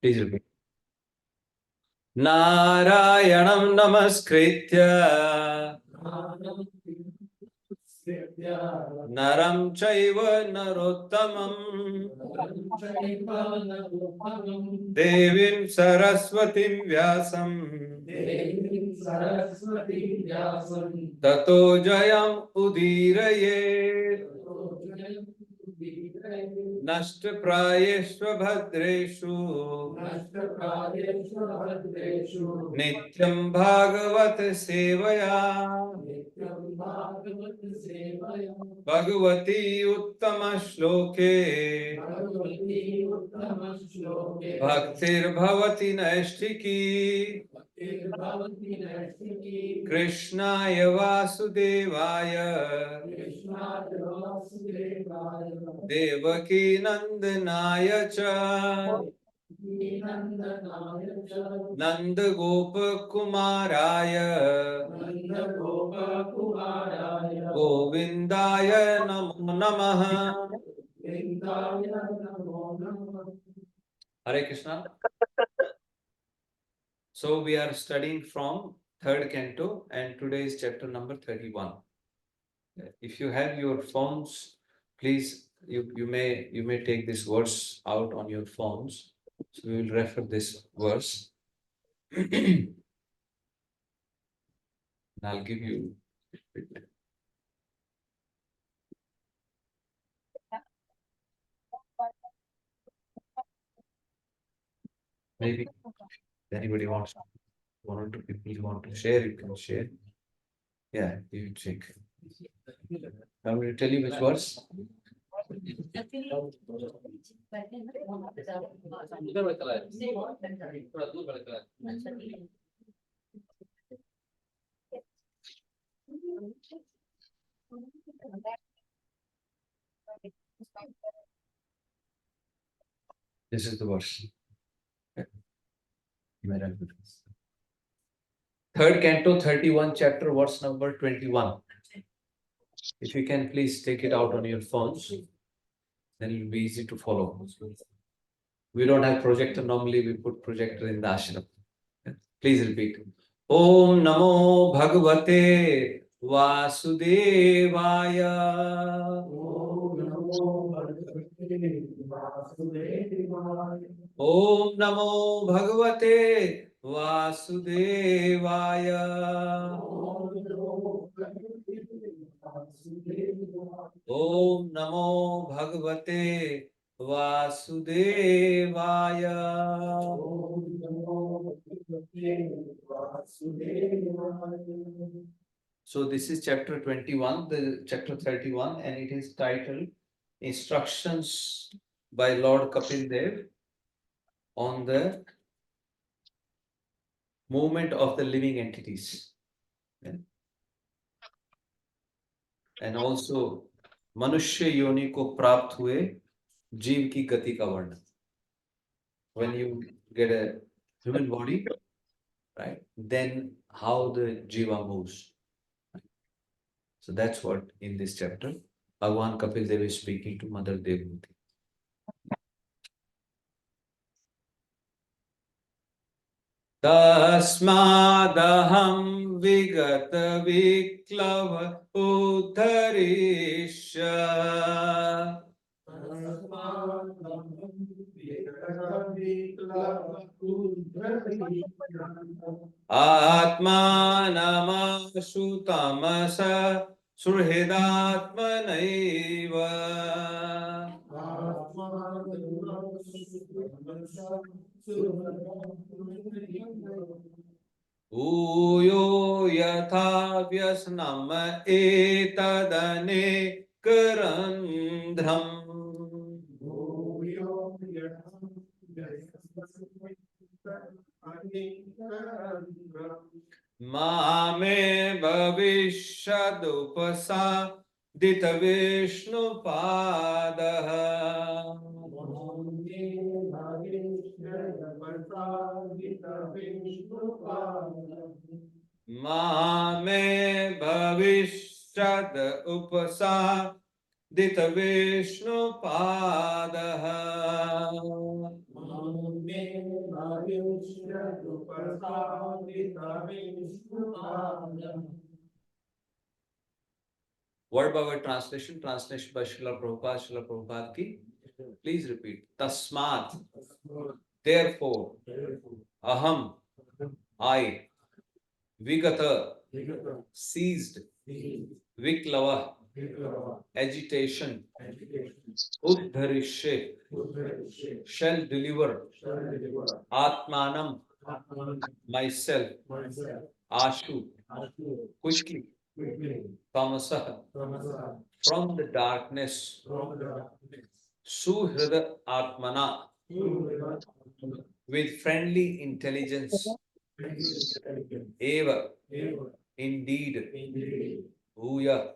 Please repeat. Narayanam namaskritya naram chaiva narottamam devim saraswatim vyasam tato jayam udirayet nashta prayeshva bhadreshu nityam bhagavat sevaya bhagavati uttama shloke bhaktir bhavati naishtiki krishnaya vasudevaya devaki nandanaya cha Nanda Gopa Kumaraya Govindaya Namo Namaha. Hare Krishna. So we are studying from third canto and today is chapter number 31. If you have your phones, please you may take this verse out on your phones. So we will refer this verse. I'll give you it. Maybe anybody wants, one or two people want to share, you can share. Yeah, you check. I'm going to tell you which verse. This is the verse. Third canto, 31, chapter, verse number 21. If you can please take it out on your phones, then it will be easy to follow. We don't have projector. Normally we put projector in the ashram. Please repeat. Om Namo Bhagavate Vasudevaya. Om Namo Bhagavate Vasudevaya. Om Namo Bhagavate Vasudevaya. So this is chapter 21, the chapter 31, and it is titled Instructions by Lord Kapil Dev on the movement of the living entities. And also Manushya Yoni ko prapt hue Jeev ki gati ka varna. When you get a human body, right, then how the Jiva moves. So that's what in this chapter Bhagavan Kapil Dev is speaking to Mother Devahuti. Tasmadaham vigata viklava uttarisha Atmanamashu tamasa surhidatmanaiva Uyo yatha vyasnam etadane karandhram Mame bhavishadupasa dita vishnu padaha Mame bhavishad upasa dita vishnu padaha Word by word translation by Srila Prabhupada. Srila Prabhupada ki. Please repeat. Tasmat. Therefore. Aham. I. Vigata. Seized. Viklava. Agitation. Uddharishe. Shall deliver. Atmanam. Myself. Ashu. Quickly. Tamasah. From the darkness. Suhrida Atmana. With friendly intelligence. Eva. Indeed. Bhuya.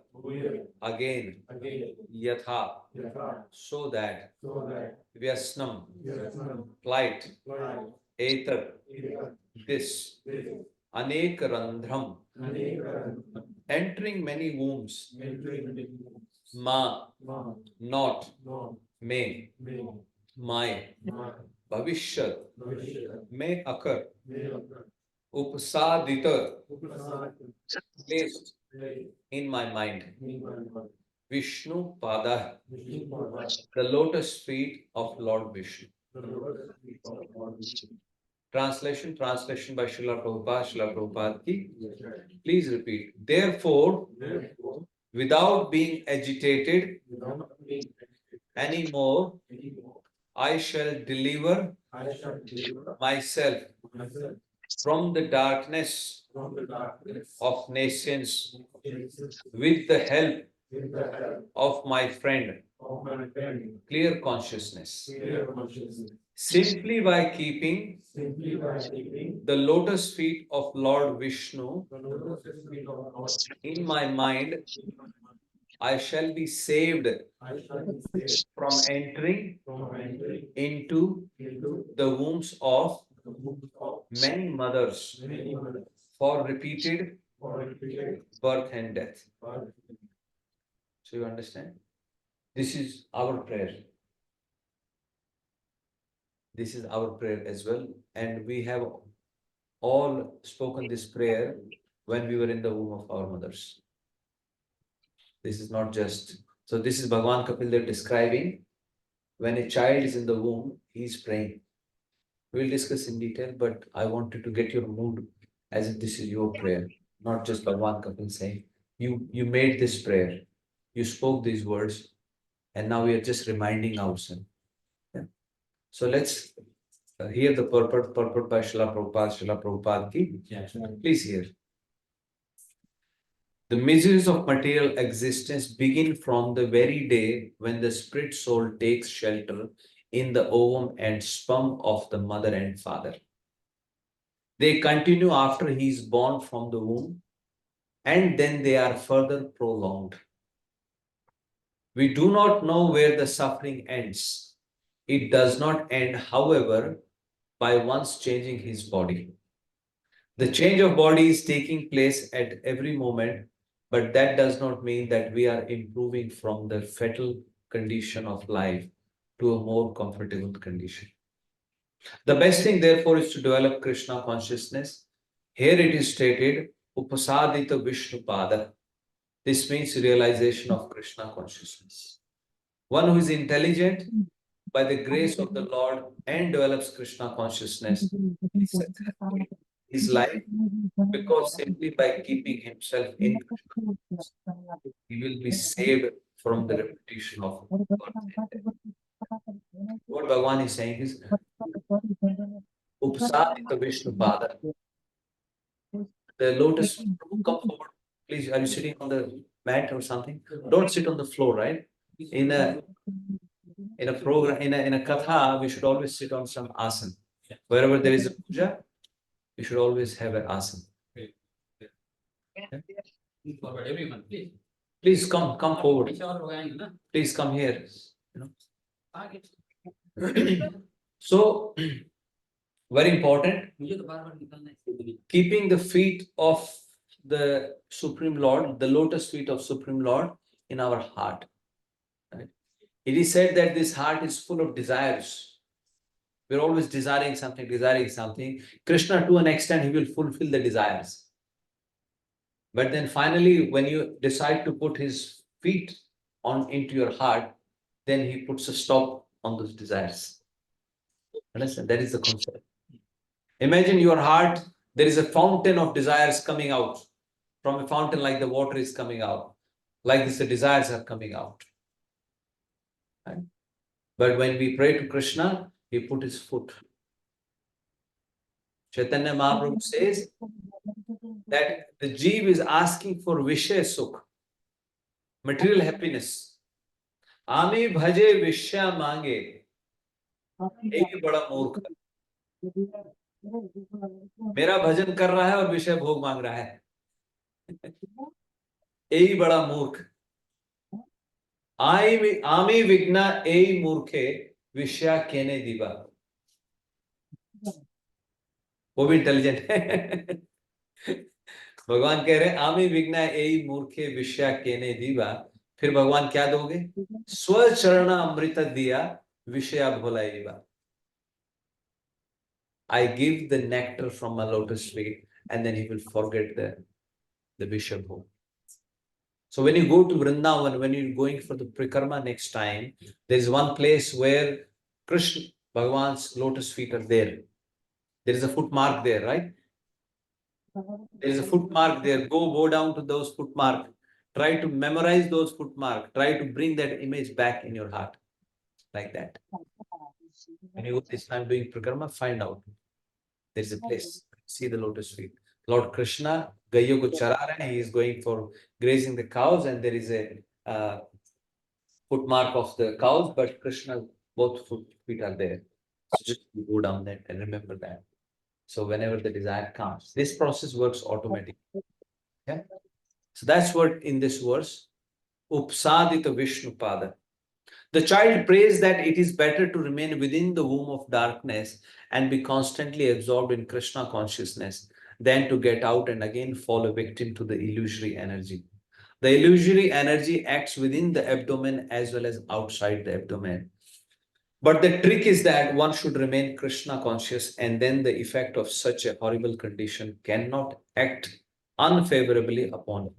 Again. Yatha. So that. Vyasnam. Plight. Etar. This. Anekarandhram. Entering many wombs. Ma. Not. May. My. Bhavishyat. May occur. Upasadita. Placed in my mind. Vishnu Pada. The lotus feet of Lord Vishnu. Translation by Srila Prabhupada ki. Please repeat. Therefore, without being agitated anymore, I shall deliver myself from the darkness of nations with the help of my friend, clear consciousness. Simply by keeping the lotus feet of Lord Vishnu in my mind, I shall be saved from entering into the wombs of many mothers for repeated birth and death. So you understand? This is our prayer. This is our prayer as well. And we have all spoken this prayer when we were in the womb of our mothers. This is not just... So this is Bhagavan Kapil describing when a child is in the womb, he is praying. We'll discuss in detail, but I wanted to get your mood as if this is your prayer, not just Bhagavan Kapil saying, you made this prayer, you spoke these words, and now we are just reminding ourselves. Yeah. So let's hear the purport by Srila Prabhupada ki. Please hear. The miseries of material existence begin from the very day when the spirit soul takes shelter in the ovum and sperm of the mother and father. They continue after he is born from the womb, and then they are further prolonged. We do not know where the suffering ends. It does not end, however, by once changing his body. The change of body is taking place at every moment, but that does not mean that we are improving from the fatal condition of life to a more comfortable condition. The best thing, therefore, is to develop Krishna consciousness. Here it is stated, Upasadita Vishnu Pada. This means realization of Krishna consciousness. One who is intelligent by the grace of the Lord and develops Krishna consciousness is successful in his life, because simply by keeping himself in Krishna consciousness, he will be saved from the repetition of birth and death. What Bhagavan is saying is, Upasadita Vishnu Pada. The lotus, come forward. Please, are you sitting on the mat or something? Don't sit on the floor, right? In a program, in a katha, we should always sit on some asana. Wherever there is a puja, we should always have an asana. Everyone, please. Please come forward. Please come here. So, very important, keeping the feet of the Supreme Lord, the lotus feet of Supreme Lord in our heart. Right? It is said that this heart is full of desires. We're always desiring something, desiring something. Krishna, to an extent, he will fulfill the desires. But then finally, when you decide to put his feet on into your heart, then he puts a stop on those desires. Understand? That is the concept. Imagine your heart, there is a fountain of desires coming out. From a fountain, like the water is coming out. Like this, the desires are coming out. Right? But when we pray to Krishna, he put his foot. Chaitanya Mahaprabhu says that the jeev is asking for Vishaya Sukh, material happiness. Ami bhaje Vishya mange. यही बड़ा मूर्ख मेरा भजन कर रहा है और विषय भोग मांग रहा है यही बड़ा मूर्ख आमी विघ्ना यही मूर्खे विषया केने दीवा वो भी इंटेलिजेंट है भगवान कह रहे हैं आमी विघ्ना यही मूर्खे विषया केने दीवा फिर भगवान क्या दोगे स्वचरण अमृत दिया विषया भोला I give the nectar from my lotus feet, and then he will forget the Vishya Bhog. So when you go to Vrindavan, when you're going for the Prikrama next time, there is one place where Krishna, Bhagavan's lotus feet are there. There is a footmark there, right? There is a footmark there. Go bow down to those footmarks. Try to memorize those footmarks. Try to bring that image back in your heart. Like that. When you go this time doing Prikrama, find out. There is a place. See the lotus feet. Lord Krishna, Gaiyo ko chara rahe hain. He is going for grazing the cows, and there is a footmark of the cows, but Krishna, both feet are there. So just go down there and remember that. So whenever the desire comes, this process works automatically. Yeah. So that's what in this verse, Upsadita Vishnu Pada. The child prays that it is better to remain within the womb of darkness and be constantly absorbed in Krishna consciousness than to get out and again fall a victim to the illusory energy. The illusory energy acts within the abdomen as well as outside the abdomen. But the trick is that one should remain Krishna conscious, and then the effect of such a horrible condition cannot act unfavorably upon him.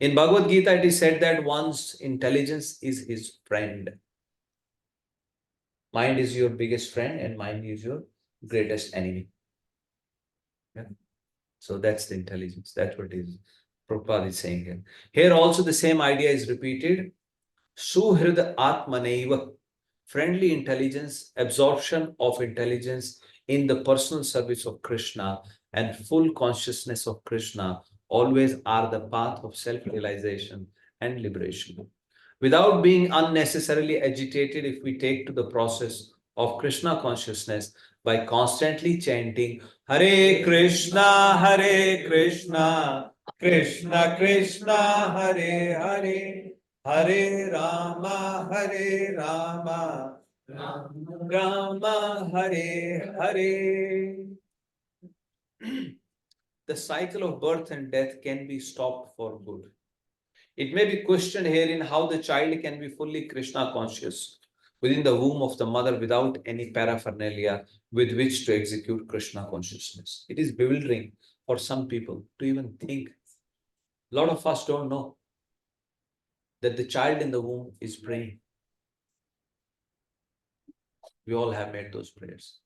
In Bhagavad Gita, it is said that one's intelligence is his friend. Mind is your biggest friend, and mind is your greatest enemy. Yeah. So that's the intelligence. That's what is Prabhupada is saying here. Here also the same idea is repeated. Suhrida Atmaneva, friendly intelligence, absorption of intelligence in the personal service of Krishna, and full consciousness of Krishna always are the path of self-realization and liberation. Without being unnecessarily agitated, if we take to the process of Krishna consciousness by constantly chanting Hare Krishna, Krishna Krishna, Hare Hare, Hare Rama, Rama, Hare Hare. The cycle of birth and death can be stopped for good. It may be questioned here in how the child can be fully Krishna conscious within the womb of the mother without any paraphernalia with which to execute Krishna consciousness. It is bewildering for some people to even think. A lot of us don't know that the child in the womb is praying. We all have made those prayers.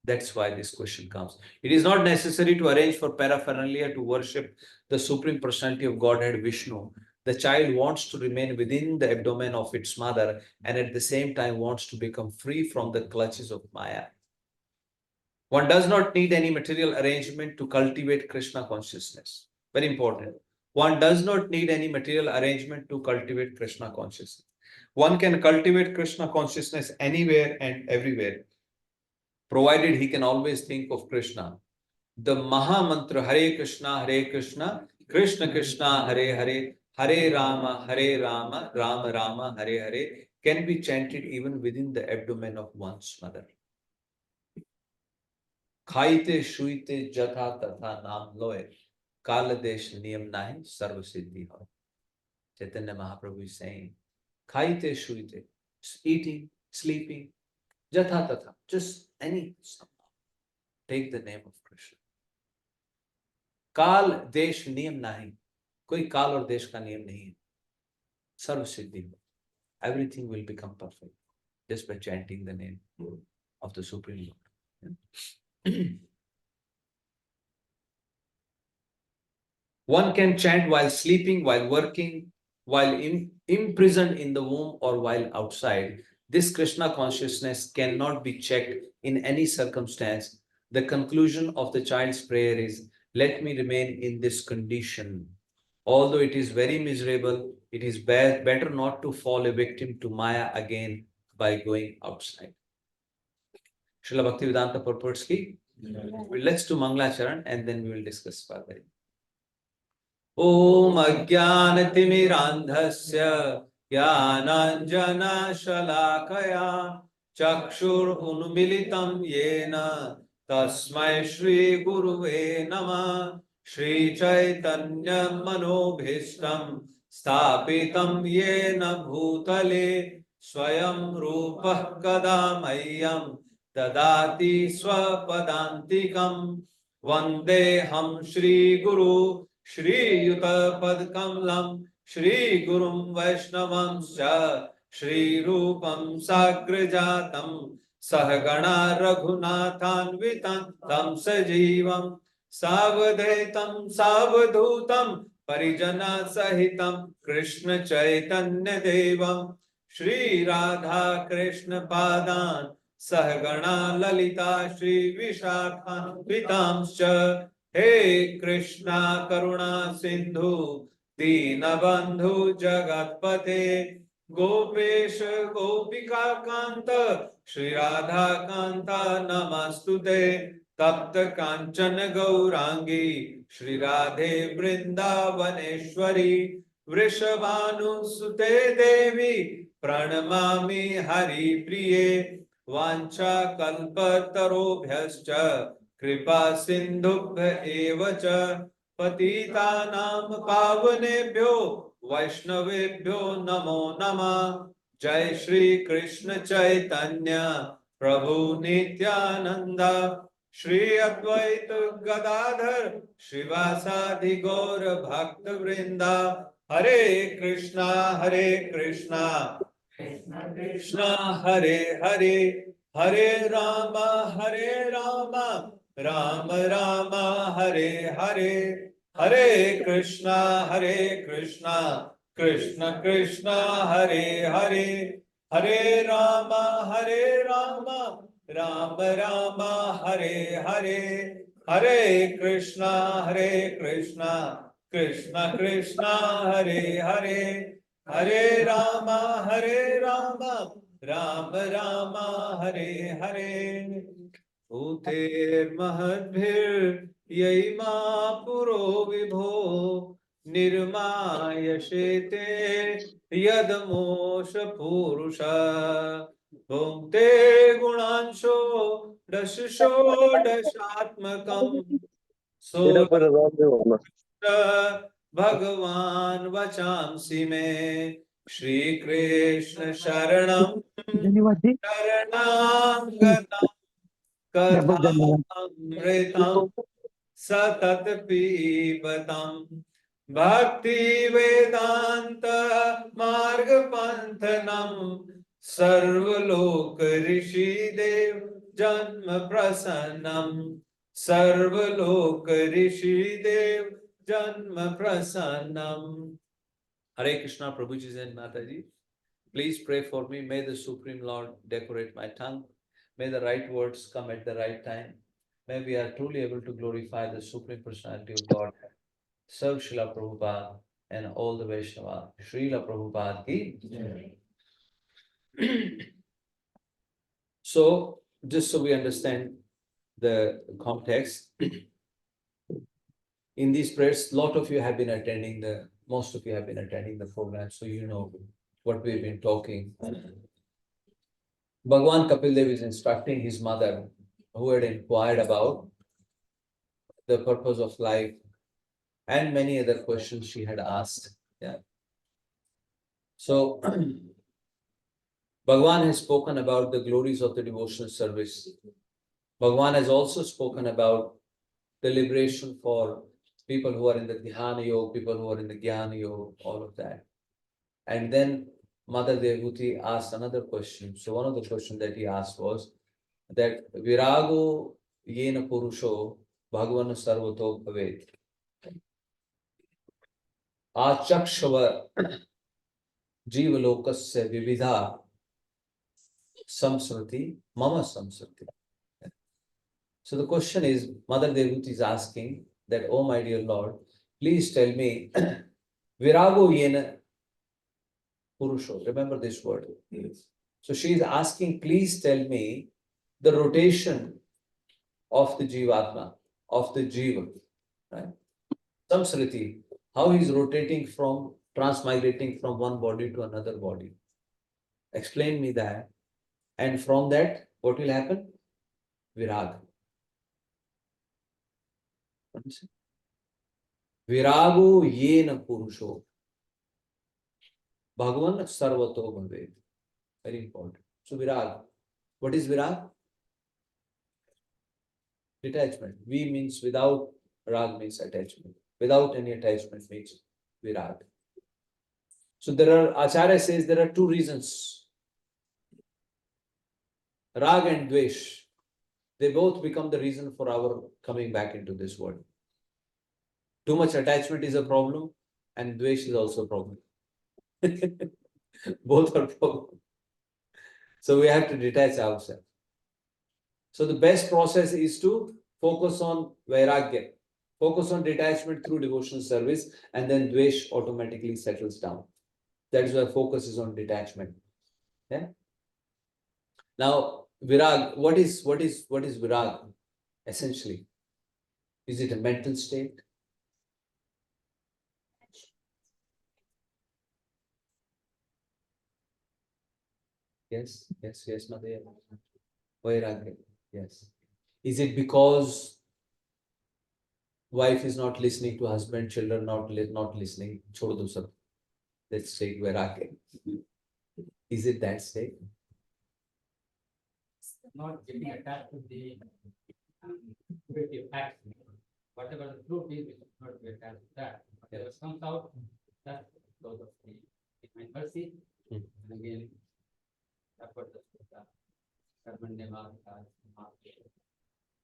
That's why this question comes. It is not necessary to arrange for paraphernalia to worship the Supreme Personality of Godhead Vishnu. The child wants to remain within the abdomen of its mother and at the same time wants to become free from the clutches of Maya. One does not need any material arrangement to cultivate Krishna consciousness. Very important. One does not need any material arrangement to cultivate Krishna consciousness. One can cultivate Krishna consciousness anywhere and everywhere, provided he can always think of Krishna. The Maha Mantra Hare Krishna, Krishna Krishna, Hare Hare, Hare Rama, Rama Rama, Hare Hare can be chanted even within the abdomen of one's mother. Khaite shuite jatha tatha naam loe, kaladesh niyam nahi sarva siddhi ho. Chaitanya Mahaprabhu is saying, Khaite shuite, eating, sleeping, Jatha tatha, just any somehow. Take the name of Krishna. काल देश नियम नहीं, कोई काल और देश का नियम नहीं है. सर्व सिद्धि, everything will become perfect just by chanting the name of the Supreme Lord. One can chant while sleeping, while working, while imprisoned in the womb, or while outside. This Krishna consciousness cannot be checked in any circumstance. The conclusion of the child's prayer is, let me remain in this condition. Although it is very miserable, it is better not to fall a victim to Maya again by going outside. Srila Bhaktivedanta purports ki. Let's do Mangalacharan and then we will discuss further. Om Ajnanatimirandhasya Jnananjanashalakaya Chakshur Unmilitam Yena Tasmai Shri Guruve Namah Shri Chaitanya Manobhishtam Sthapitam Yena Bhutale Swayam Rupah Kadamayyam Dadati Swapadantikam Vandeham Shri Guru Shri Yuta Padkamlam Shri Gurum Vaishnavamscha Shri Rupam Sagrajatam Sahagana Raghunathanvitam Tam Sajivam Savadhetam Savadhutam Parijana Sahitam Krishna Chaitanya Devam Shri Radha Krishna Padan Sahagana Lalita Shri Vishakhanvitamscha He Krishna Karuna Sindhu Dinabandhu Jagatpate Gopesh Gopika Kanta Shri Radha Kanta Namastute Tapta Kanchana Gaurangi Shri Radhe Vrindavaneshwari Vrishabhanu Sute Devi Pranamami Hari Priye Vancha Kalpatarobhyascha Kripa Sindhubhya evacha Patitanam Pavanebhyo Vaishnavebhyo Namo Namah. Jai Shri Krishna Chaitanya Prabhu Nityananda Shri Advaita Gadadhar Shivasadi Gaura Bhakta Vrinda Hare Krishna Krishna Krishna Hare Hare Hare Rama Rama Rama Hare Hare Hare Krishna Krishna Krishna Hare Hare Hare Rama Rama Rama Hare Hare Hare Krishna Krishna Krishna Hare Hare Hare Rama Rama Rama Hare Hare Uter Mahadbhir Yaima Puro Vibho Nirmaya Shete Yadamosha Purusha Bhukte Gunansho Dashisho Dashatmakam So Bhagavan Vachamsi Me Shri Krishna Sharanam Sharanam Gatam Kathamritam Satat Pibatam Bhakti Vedanta Marga Panthanam Sarvalok Rishi Dev Janma Prasanam Sarvalok Rishi Dev Janma Prasanam. Hare Krishna, Prabhuji and Mataji. Please pray for me. May the Supreme Lord decorate my tongue. May the right words come at the right time. May we are truly able to glorify the Supreme Personality of God. Serve Srila Prabhupada and all the Vaishnava. Srila Prabhupada ki. So, just so we understand the context, in these prayers, lot of you have been attending most of you have been attending the program, so you know what we've been talking. Bhagwan Kapildev is instructing his mother, who had inquired about the purpose of life and many other questions she had asked. Yeah. So Bhagavan has spoken about the glories of the devotional service. Bhagavan has also spoken about the liberation for people who are in the Dhyana Yoga, people who are in the Jnana Yoga, all of that. And then Mother Devuti asked another question. So one of the questions that he asked was that Virago Yena Purusho Bhagavan Sarvato Bhavet. Achakshava Jivalokasya Vividha Samsriti Mama Samsriti. So the question is, Mother Devuti is asking that, oh my dear Lord, please tell me, Virago Yena Purusho. Remember this word. Yes. So she is asking, please tell me the rotation of the Jivatma, of the Jiva. Right? Samsriti, how he is rotating from, transmigrating from one body to another body. Explain me that. And from that, what will happen? Virag. Virago yena purusho. Bhagavan sarvato bhave. Very important. So virag. What is virag? Detachment. V means without, rag means attachment. Without any attachment means virag. So there are, Acharya says there are two reasons. Rag and dvesh. They both become the reason for our coming back into this world. Too much attachment is a problem, and dvesh is also a problem. Both are problem. So we have to detach ourselves. So the best process is to focus on vairagya, focus on detachment through devotional service, and then dvesh automatically settles down. That is why focus is on detachment. Yeah. Now, virag, what is virag? Essentially, is it a mental state? Yes, Madhya. Vairagya. Yes. Is it because wife is not listening to husband, children not listening? Chhod do sab. Let's take vairagya. Is it that state? Not getting attached to the creative act. Whatever the truth is, we should not be attached to that. Whatever comes out, that's because of the divine mercy. And again, that's what the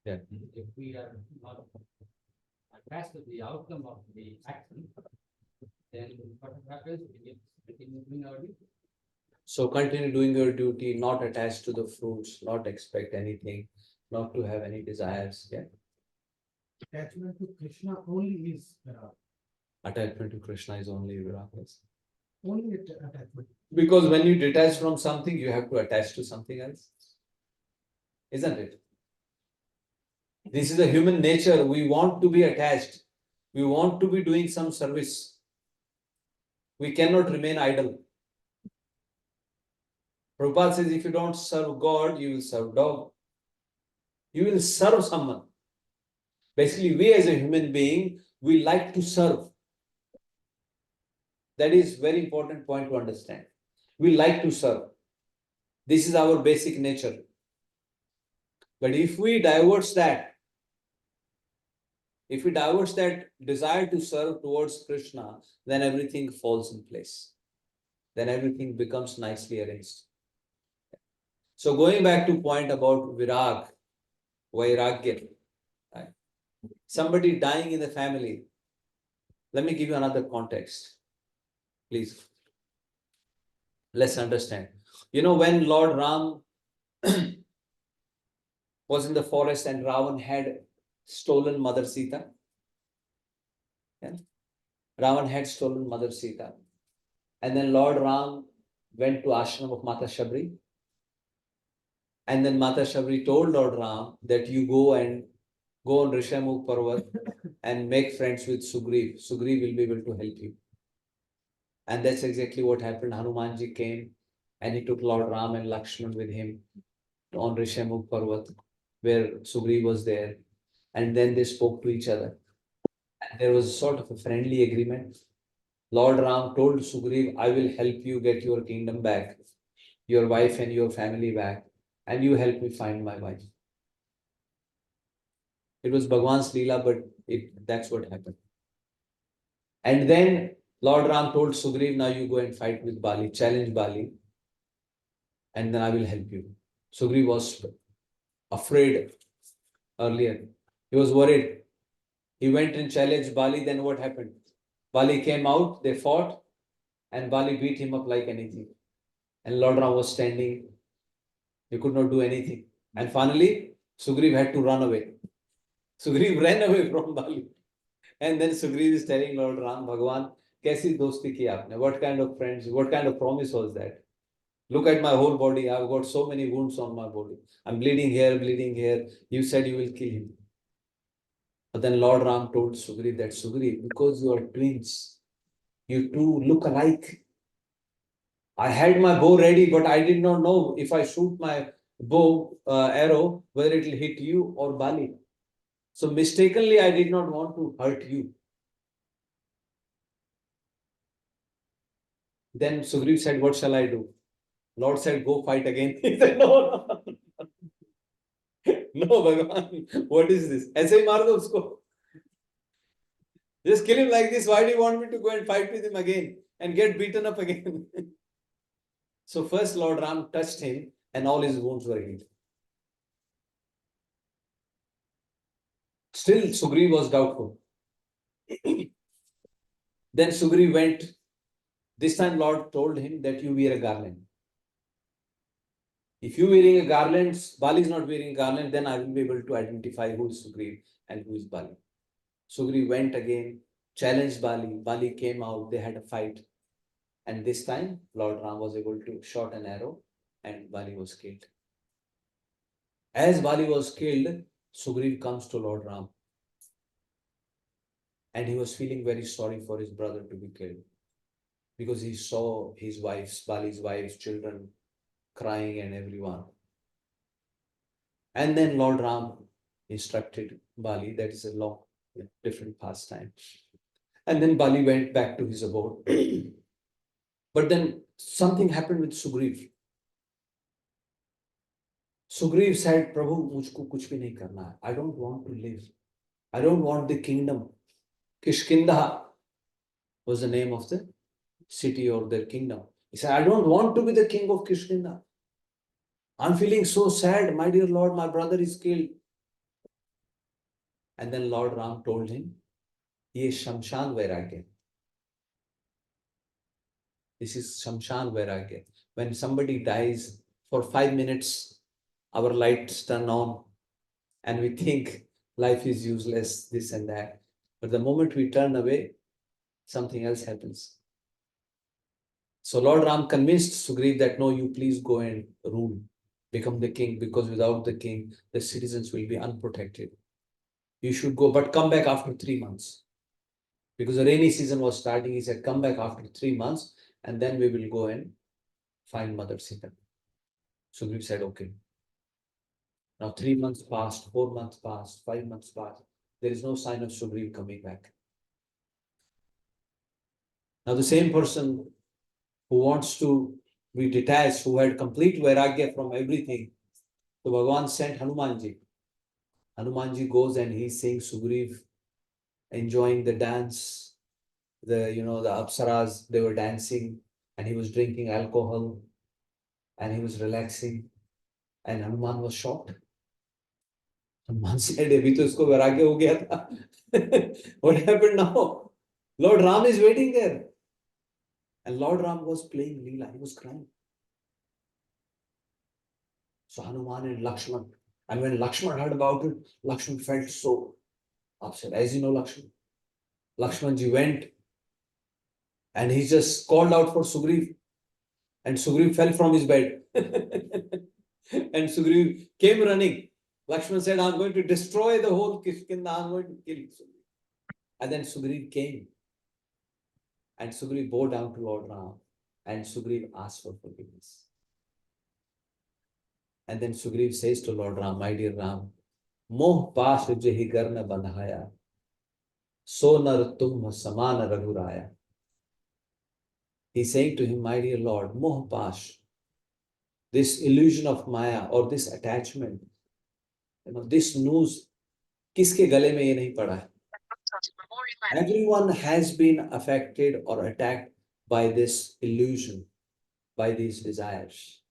Yeah. If we are not attached to the outcome of the action, then what happens? We continue doing our duty. So continue doing your duty, not attached to the fruits, not expect anything, not to have any desires. Yeah. Attachment to Krishna only is Attachment to Krishna is only virag. only attachment. Because when you detach from something, you have to attach to something else. Isn't it? This is a human nature. We want to be attached. We want to be doing some service. We cannot remain idle. Prabhupada says, if you don't serve God, you will serve dog. You will serve someone. Basically, we as a human being, we like to serve. That is very important point to understand. We like to serve. This is our basic nature. But if we divert that desire to serve towards Krishna, then everything falls in place. Then everything becomes nicely arranged. So going back to point about virag, vairagya, right? Somebody dying in the family. Let me give you another context. Please. Let's understand. You know, when Lord Ram was in the forest and Ravan had stolen Mother Sita. Yeah? Ravan had stolen Mother Sita. And then Lord Ram went to ashram of Mata Shabri. And then Mata Shabri told Lord Ram that you go on Rishamukh Parvat and make friends with Sugriv. Sugriv will be able to help you. And that's exactly what happened. Hanumanji came and he took Lord Ram and Lakshman with him on Rishamukh Parvat, where Sugriv was there. And then they spoke to each other. And there was sort of a friendly agreement. Lord Ram told Sugriv, I will help you get your kingdom back. your wife and your family back, and you help me find my wife. It was Bhagwan's Leela, but that's what happened. And then Lord Ram told Sugriv, now you go and fight with Bali, challenge Bali, and then I will help you. Sugriv was afraid earlier. He was worried. He went and challenged Bali. Then what happened? Bali came out, they fought, and Bali beat him up like anything. And Lord Ram was standing. He could not do anything. And finally, Sugriv had to run away. Sugriv ran away from Bali. And then Sugriv is telling Lord Ram, Bhagwan, kaisi dosti ki aapne? What kind of friends, what kind of promise was that? Look at my whole body. I've got so many wounds on my body. I'm bleeding here, bleeding here. You said you will kill him. But then Lord Ram told Sugriv that, Sugriv, because you are twins, you two look alike. I had my bow ready, but I did not know if I shoot my bow arrow, whether it will hit you or Bali. So mistakenly, I did not want to hurt you. Then Sugriv said, what shall I do? Lord said, go fight again. He said, no, no. No, Bhagavan, what is this? ऐसे ही मार दो उसको. Just kill him like this. Why do you want me to go and fight with him again and get beaten up again? So first Lord Ram touched him and all his wounds were healed. Still Sugriv was doubtful. Then Sugriv went. This time Lord told him that you wear a garland. If you wearing a garland, Bali is not wearing a garland, then I will be able to identify who is Sugriv and who is Bali. Sugriv went again, challenged Bali. Bali came out, they had a fight. And this time, Lord Ram was able to shoot an arrow and Bali was killed. As Bali was killed, Sugriv comes to Lord Ram. And he was feeling very sorry for his brother to be killed. Because he saw his wife's, Bali's wife's children crying and everyone. And then Lord Ram instructed Bali, that is a long, different pastime. And then Bali went back to his abode. But then something happened with Sugriv. Sugriv said, Prabhu, mujhko kuch bhi nahi karna hai. I don't want to live. I don't want the kingdom. Kishkinda was the name of the city or their kingdom. He said, I don't want to be the king of Kishkinda. I'm feeling so sad. My dear Lord, my brother is killed. And then Lord Ram told him, Ye Shamshan Vairagya. This is Shamshan Vairagya. When somebody dies, for 5 minutes, our lights turn on and we think life is useless, this and that. But the moment we turn away, something else happens. So Lord Ram convinced Sugriv that no, you please go and rule, become the king, because without the king, the citizens will be unprotected. You should go, but come back after 3 months. Because the rainy season was starting, he said, come back after 3 months, and then we will go and find Mother Sita. Sugriv said, okay. Now 3 months passed, 4 months passed, 5 months passed. There is no sign of Sugriv coming back. Now the same person who wants to be detached, who had complete vairagya from everything, so Bhagavan sent Hanumanji. Hanumanji goes and he's seeing Sugriv enjoying the dance. The Apsaras, they were dancing and he was drinking alcohol and he was relaxing. And Hanuman was shocked. Hanuman said, Abhi to isko vairagya ho gaya tha. What happened now? Lord Ram is waiting there. And Lord Ram was playing Leela. He was crying. So Hanuman and Lakshman. And when Lakshman heard about it, Lakshman felt so upset. As you know, Lakshmanji went and he just called out for Sugriv. And Sugriv fell from his bed. And Sugriv came running. Lakshman said, I'm going to destroy the whole Kishkinda. I'm going to kill Sugriv. And then Sugriv came. And Sugriv bowed down to Lord Ram. And Sugriv asked for forgiveness. And then Sugriv says to Lord Ram, my dear Ram, Moh pash jehi gar na bandhaya, so nar tum samana raghuraya. He's saying to him, my dear Lord, Moh pash, this illusion of Maya or this attachment, this news, kiske gale mein ye nahi pada hai. Everyone has been affected or attacked by this illusion, by these desires.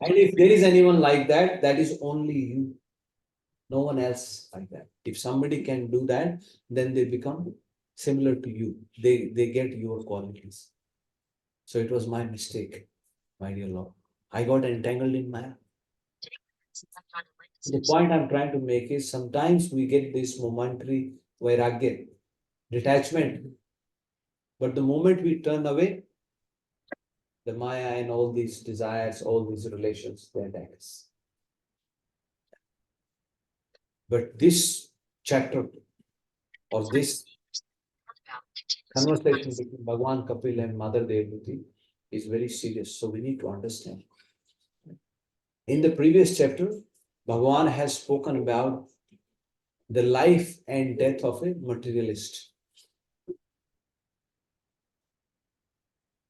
And if there is anyone like that, that is only you. No one else like that. If somebody can do that, then they become similar to you. They get your qualities. So it was my mistake, my dear Lord. I got entangled in Maya. The point I'm trying to make is sometimes we get this momentary vairagya, detachment. But the moment we turn away, the Maya and all these desires, all these relations, they attack us. But this chapter or this conversation between Bhagwan Kapil and Mother Devati is very serious. So we need to understand. In the previous chapter, Bhagwan has spoken about the life and death of a materialist.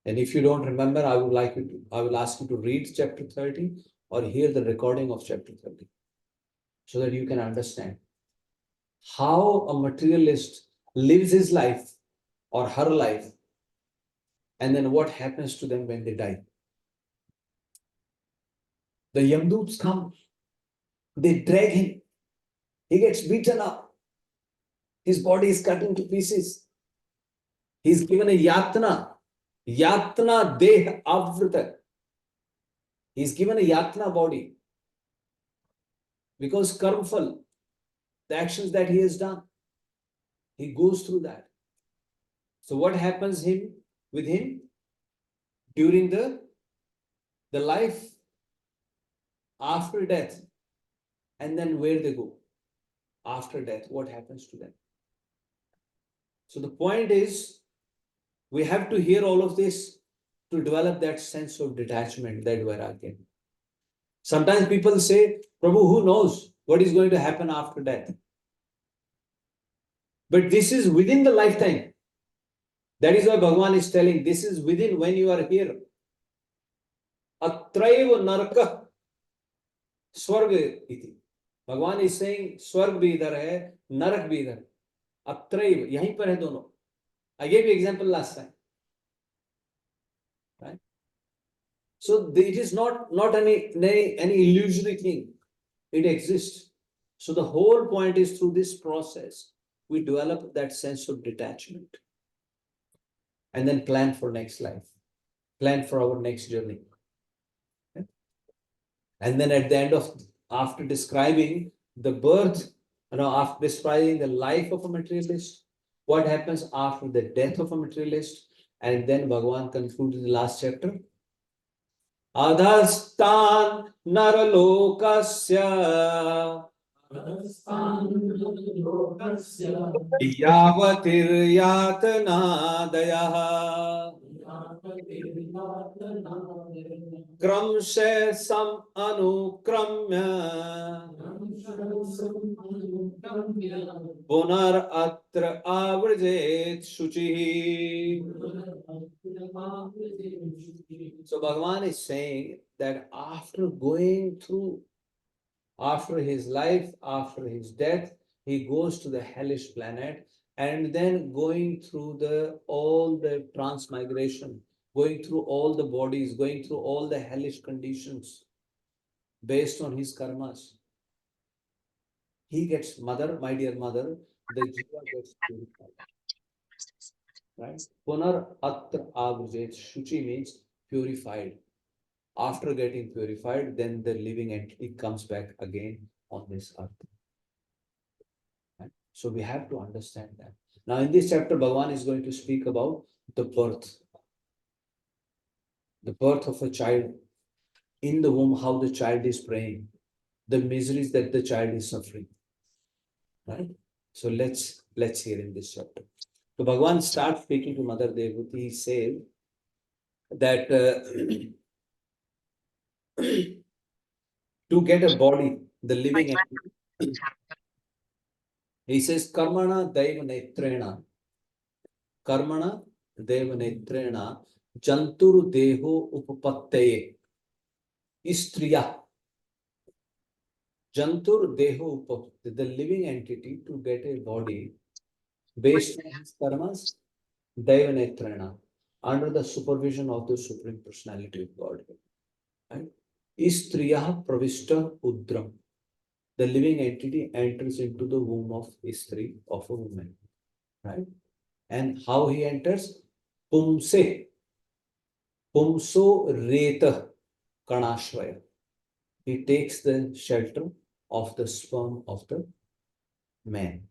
And if you don't remember, I will ask you to read chapter 30 or hear the recording of chapter 30 so that you can understand how a materialist lives his life or her life, and then what happens to them when they die. The Yamdoots come, they drag him, he gets beaten up, his body is cut into pieces, he's given a yatna deh avrita. He's given a yatna body because karmfal, the actions that he has done, he goes through that. So what happens with him during the life after death, and then where they go after death, what happens to them? So the point is, we have to hear all of this to develop that sense of detachment, that vairagya. Sometimes people say, Prabhu, who knows what is going to happen after death? But this is within the lifetime. That is why Bhagavan is telling, this is within when you are here. Atraiva naraka swarga iti. Bhagavan is saying, swarg bhi idhar hai, narak bhi idhar. Atraiva, yahin par hai dono. I gave you example last time. Right? So it is not any illusory thing. It exists. So the whole point is through this process, we develop that sense of detachment and then plan for next life, plan for our next journey. Okay? And then at the end after describing the birth, after describing the life of a materialist, what happens after the death of a materialist, and then Bhagavan concludes in the last chapter, Adhastan naralokasya Yavatir Kramshe sam anukramya Punar atra avrjet shuchi. So Bhagavan is saying that after his life, after his death, he goes to the hellish planet, and then going through all the transmigration, going through all the bodies, going through all the hellish conditions based on his karmas. He gets, my dear mother, the jiva gets purified. Right? Punar atra avrujet, shuchi means purified. After getting purified, then the living entity comes back again on this earth. Right? So we have to understand that. Now in this chapter, Bhagavan is going to speak about the birth of a child in the womb, how the child is praying, the miseries that the child is suffering. Right? So let's hear in this chapter. So Bhagavan starts speaking to Mother Devati. He says that to get a body, the living entity, he says, Karmana Daiva Netrena, Jantur Deho Upapattaye. Istriya. Jantur Deho Upapatti, the living entity to get a body based on his karmas, Daivanetrana, under the supervision of the Supreme Personality of God. Right? Istriya Pravishta Udram. The living entity enters into the womb of Istri, of a woman. Right? And how he enters? Pumse. Pumso Reta Kanashraya. He takes the shelter of the sperm of the man.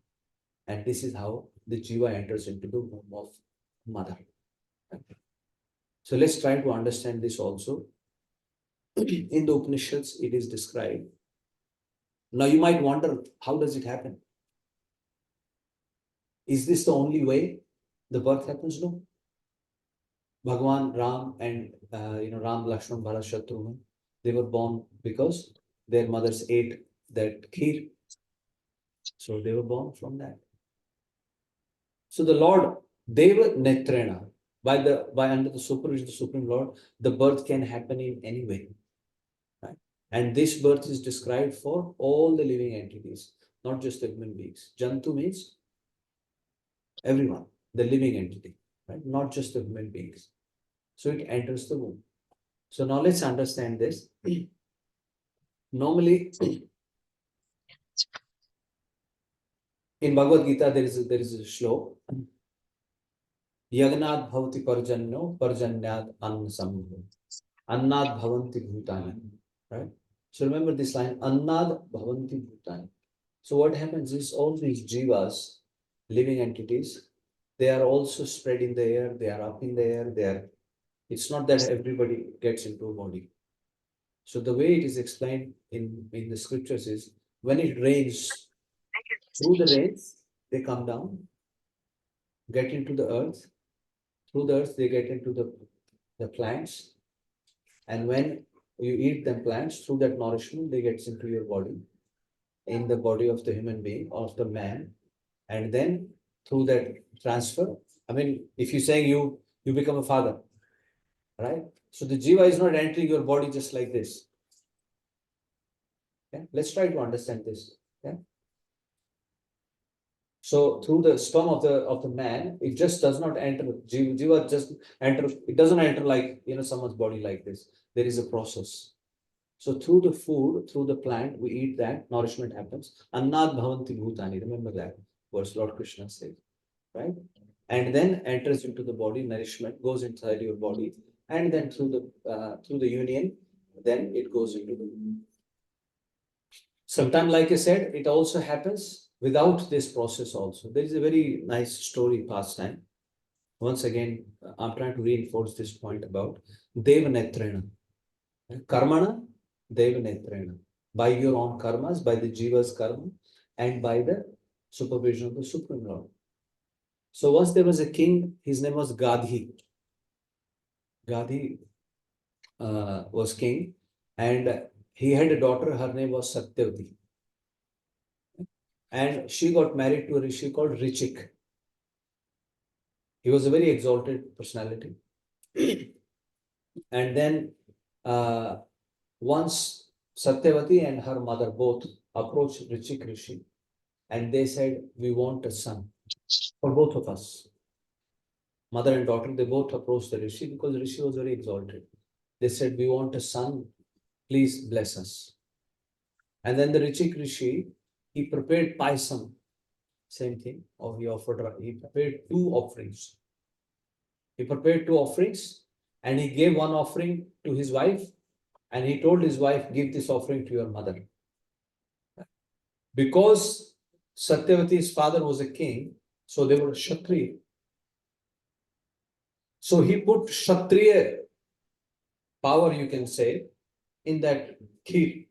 And this is how the jiva enters into the womb of mother. So let's try to understand this also. In the Upanishads, it is described. Now you might wonder, how does it happen? Is this the only way the birth happens? No. Bhagwan Ram and Ram, Lakshman, Bharat, Shatrughan, they were born because their mothers ate that kheer. So they were born from that. So the Lord, Deva Netrena, by under the supervision of the Supreme Lord, the birth can happen in any way. Right? And this birth is described for all the living entities, not just the human beings. Jantu means everyone, the living entity, right? Not just the human beings. So it enters the womb. So now let's understand this. Normally, in Bhagavad Gita, there is a shlok. Yagnad bhavati parjanyo parjanyad anna sambhu. Annad bhavanti bhutani. Right? So remember this line, Annad bhavanti bhutani. So what happens is all these jivas, living entities, they are also spread in the air, they are up in the air, it's not that everybody gets into a body. So the way it is explained in the scriptures is, when it rains, through the rains, they come down, get into the earth, through the earth, they get into the plants, and when you eat them plants, through that nourishment, they get into your body, in the body of the human being, of the man, and then through that transfer, I mean, if you're saying you become a father, right? So the jiva is not entering your body just like this. Yeah? Let's try to understand this. Yeah? So through the sperm of the man, it just does not enter. Jiva just enter. It doesn't enter like someone's body like this. There is a process. So through the food, through the plant, we eat that, nourishment happens. Annad bhavanti bhutani. Remember that verse Lord Krishna says, right? And then enters into the body, nourishment goes inside your body, and then through the union, then it goes into the. Sometimes, like I said, it also happens without this process also. There is a very nice story past time. Once again, I'm trying to reinforce this point about Devanetrena. Karmana, Devanetrena. By your own karmas, by the jiva's karma, and by the supervision of the Supreme Lord. So once there was a king, his name was Gadhi. Gadhi was king, and he had a daughter, her name was Satyavati. And she got married to a rishi called Richik. He was a very exalted personality. And then once Satyavati and her mother both approached Richik Rishi, and they said, we want a son for both of us. Mother and daughter, they both approached the Rishi because Rishi was very exalted. They said, we want a son, please bless us. And then the Richik Rishi, he prepared paisam, same thing, or he prepared two offerings. He prepared two offerings, and he gave one offering to his wife, and he told his wife, give this offering to your mother. Because Satyavati's father was a king, so they were Kshatriya. So he put Kshatriya power, you can say, in that kheer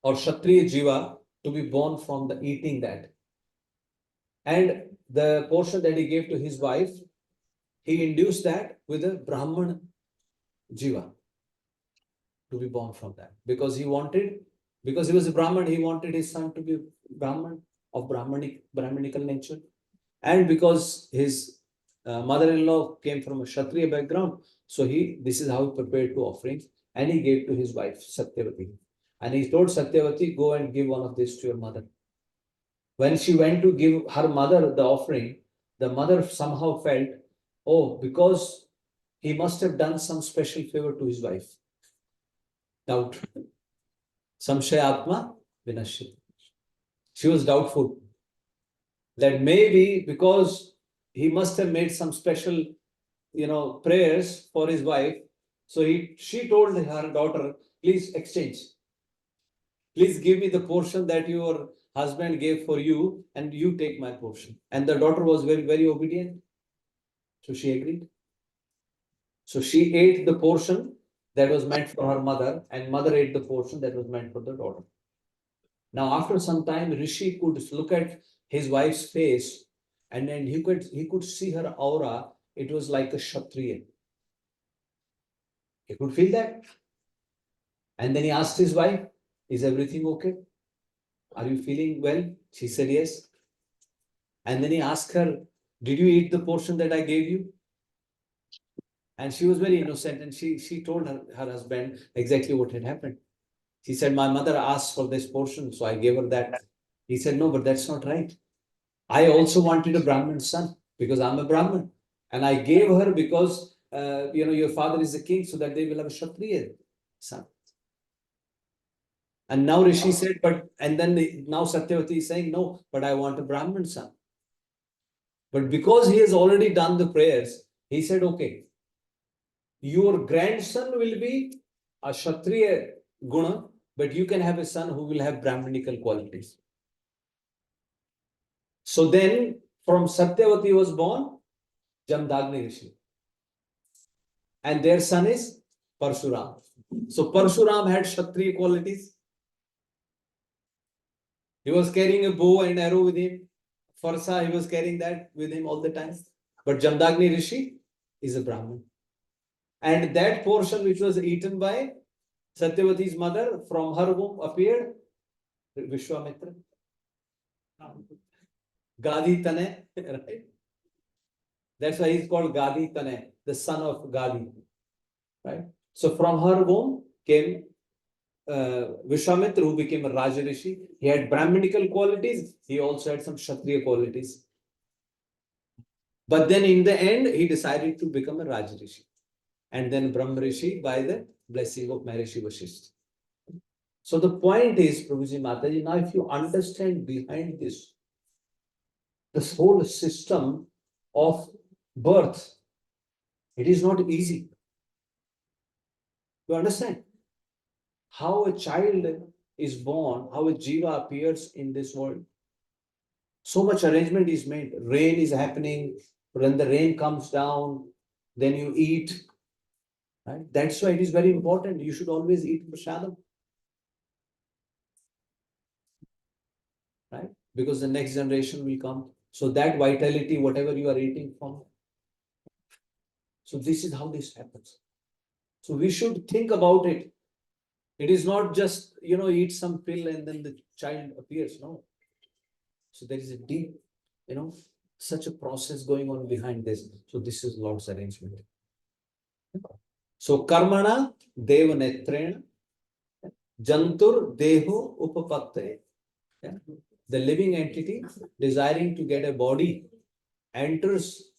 or Kshatriya jiva to be born from the eating that. And the portion that he gave to his wife, he induced that with a Brahman jiva to be born from that. Because he was a Brahman, he wanted his son to be Brahman of Brahmanical nature. And because his mother-in-law came from a Kshatriya background, so this is how he prepared two offerings. and he gave to his wife, Satyavati. And he told Satyavati, go and give one of these to your mother. When she went to give her mother the offering, the mother somehow felt, oh, because he must have done some special favor to his wife. Doubt. Samshayatma vinashit. She was doubtful that maybe because he must have made some special, prayers for his wife. So she told her daughter, please exchange. Please give me the portion that your husband gave for you, and you take my portion. And the daughter was very, very obedient. So she agreed. So she ate the portion that was meant for her mother, and mother ate the portion that was meant for the daughter. Now, after some time, Rishi could look at his wife's face, and then he could see her aura. It was like a Kshatriya. He could feel that. And then he asked his wife, is everything okay? Are you feeling well? She said yes. And then he asked her, did you eat the portion that I gave you? And she was very innocent, and she told her husband exactly what had happened. She said, my mother asked for this portion, so I gave her that. He said, no, but that's not right. I also wanted a Brahmin son because I'm a Brahmin. And I gave her because, your father is a king, so that they will have a Kshatriya son. And now Rishi said, now Satyavati is saying, no, but I want a Brahmin son. But because he has already done the prayers, he said, okay, your grandson will be a Kshatriya guna, but you can have a son who will have Brahminical qualities. So then from Satyavati was born Jamdagni Rishi. And their son is Parshuram. So Parshuram had Kshatriya qualities. He was carrying a bow and arrow with him. Farsa, he was carrying that with him all the time. But Jamdagni Rishi is a Brahmin. And that portion which was eaten by Satyavati's mother, from her womb appeared Vishwamitra. Gadi Tane, right? That's why he's called Gadi Tane, the son of Gadi. Right? So from her womb came Vishwamitra, who became a Rajarishi. He had Brahminical qualities. He also had some Kshatriya qualities. But then in the end, he decided to become a Rajarishi. And then Brahmarishi by the blessing of Maharishi Vashishta. So the point is, Prabhuji Mataji, now if you understand behind this whole system of birth, it is not easy. You understand? How a child is born, how a jiva appears in this world. So much arrangement is made. Rain is happening. When the rain comes down, then you eat. Right? That's why it is very important. You should always eat prasadam. Right? Because the next generation will come. So that vitality, whatever you are eating from. So this is how this happens. So we should think about it. It is not just, eat some pill and then the child appears. No. So there is a deep, such a process going on behind this. So this is Lord's arrangement. So karmana deva netrena jantur deho upapatte. The living entity desiring to get a body enters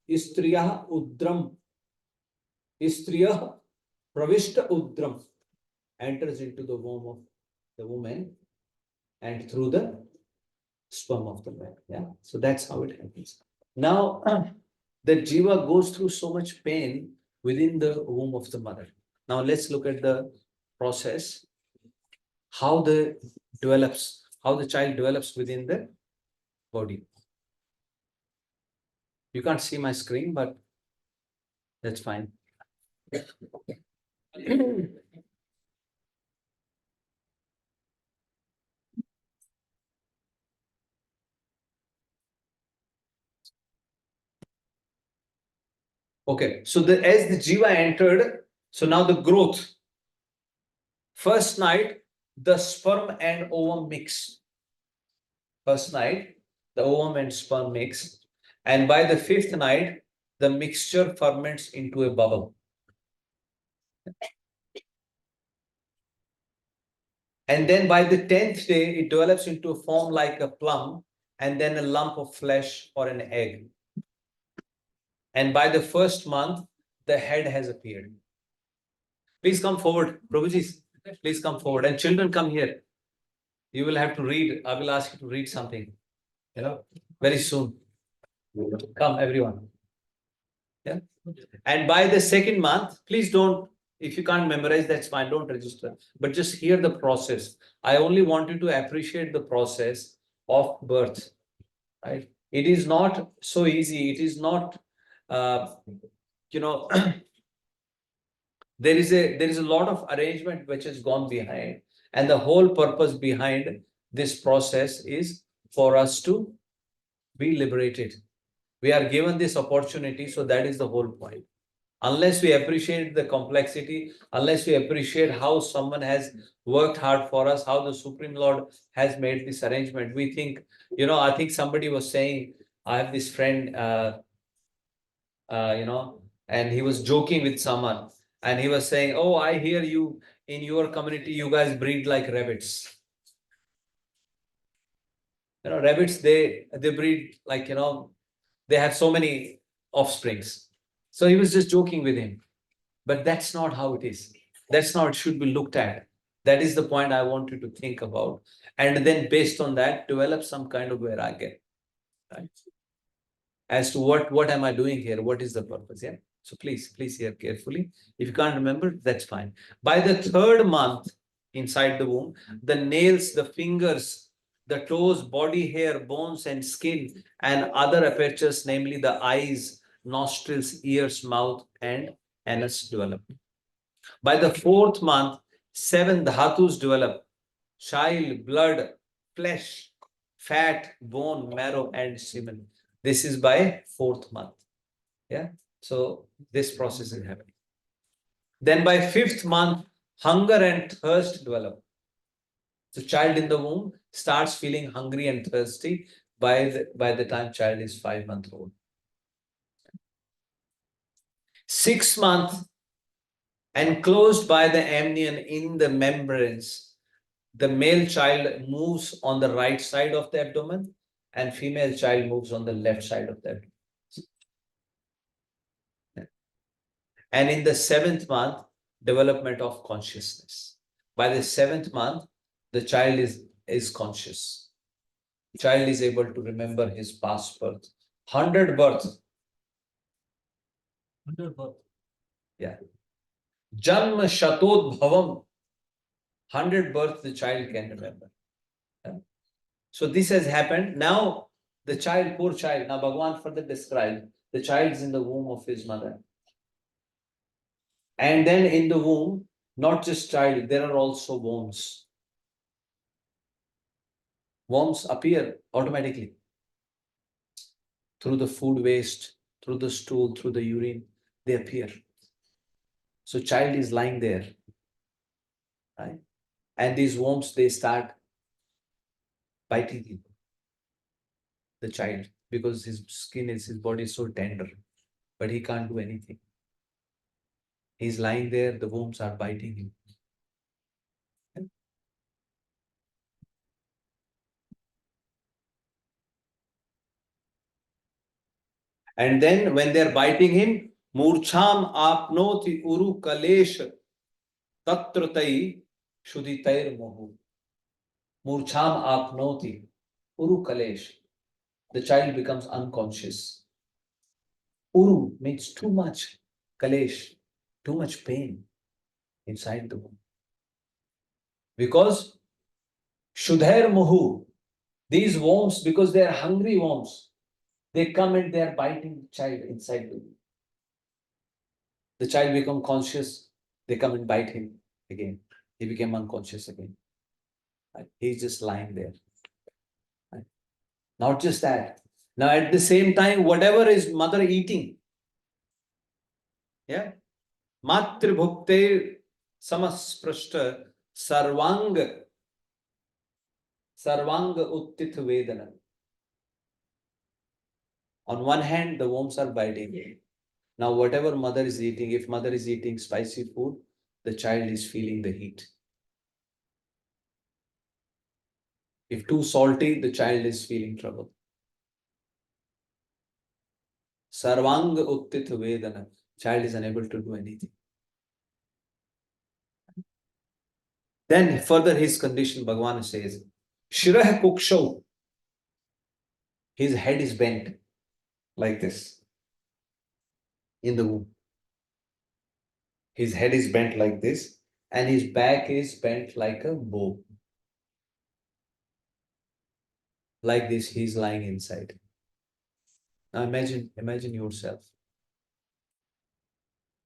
istriyah udram. Istriyah pravishta udram. Enters into the womb of the woman and through the sperm of the man. Yeah. So that's how it happens. Now, the jiva goes through so much pain within the womb of the mother. Now, let's look at the process, how the child develops within the body. You can't see my screen, but that's fine. Okay, so as the jiva entered, so now the growth. First night, the sperm and ovum mix. First night, the ovum and sperm mix. And by the fifth night, the mixture ferments into a bubble. And then by the 10th day, it develops into a form like a plum and then a lump of flesh or an egg. And by the first month, the head has appeared. Please come forward, Prabhuji. Please come forward. And children, come here. You will have to read. I will ask you to read something, very soon. Come, everyone. Yeah. And by the second month, please don't, if you can't memorize, that's fine, don't register. But just hear the process. I only want you to appreciate the process of birth. Right? It is not so easy. It is not, there is a lot of arrangement which has gone behind, and the whole purpose behind this process is for us to be liberated. We are given this opportunity, so that is the whole point. Unless we appreciate the complexity, unless we appreciate how someone has worked hard for us, how the Supreme Lord has made this arrangement, we think, I think somebody was saying, I have this friend, and he was joking with someone, and he was saying, oh, I hear you, in your community, you guys breed like rabbits. Rabbits, they breed like, they have so many offsprings. So he was just joking with him. But that's not how it is. That's not how it should be looked at. That is the point I want you to think about. And then based on that, develop some kind of vairagya. Right? As to what am I doing here? What is the purpose? Yeah. So please hear carefully. If you can't remember, that's fine. By the third month inside the womb, the nails, the fingers, the toes, body hair, bones, and skin, and other apertures, namely the eyes, nostrils, ears, mouth, and anus develop. By the fourth month, 7 dhatus develop: chyle, blood, flesh, fat, bone, marrow, and semen. This is by fourth month. Yeah. So this process is happening. Then by fifth month, hunger and thirst develop. So child in the womb starts feeling hungry and thirsty by the time child is 5 months old. 6 months, enclosed by the amnion in the membranes, the male child moves on the right side of the abdomen and female child moves on the left side of the abdomen. And in the 7th month, development of consciousness. By the 7th month, the child is conscious. The child is able to remember his past birth. 100 births. 100 birth. Yeah. Janma Shatod Bhavam. 100 births the child can remember. Yeah. So this has happened. Now the child, poor child, now Bhagavan further described, the child is in the womb of his mother. And then in the womb, not just child, there are also worms. Worms appear automatically through the food waste, through the stool, through the urine, they appear. So child is lying there, right? And these worms, they start biting him, the child, because his body is so tender, but he can't do anything. He's lying there, the worms are biting him. And then when they're biting him, Murcham apnoti uru kalesh tatratai shuditair mohu. Murcham apnoti uru kalesh. The child becomes unconscious. Uru means too much. Kalesh, too much pain inside the womb. Because Shudhair mohu, these worms, because they are hungry worms, they come and they are biting the child inside the womb. The child becomes conscious, they come and bite him again. He became unconscious again. Right? He's just lying there. Right? Not just that. Now at the same time, whatever is mother eating, yeah, Matribhukte samasprashta sarvang uttith vedana. On one hand, the worms are biting. Now, whatever mother is eating, if mother is eating spicy food, the child is feeling the heat. If too salty, the child is feeling trouble. Sarvang uttit vedana. Child is unable to do anything. Then further his condition, Bhagavan says, Shirah kukshav. His head is bent like this in the womb. His head is bent like this, and his back is bent like a bow. Like this, he's lying inside. Now imagine yourself.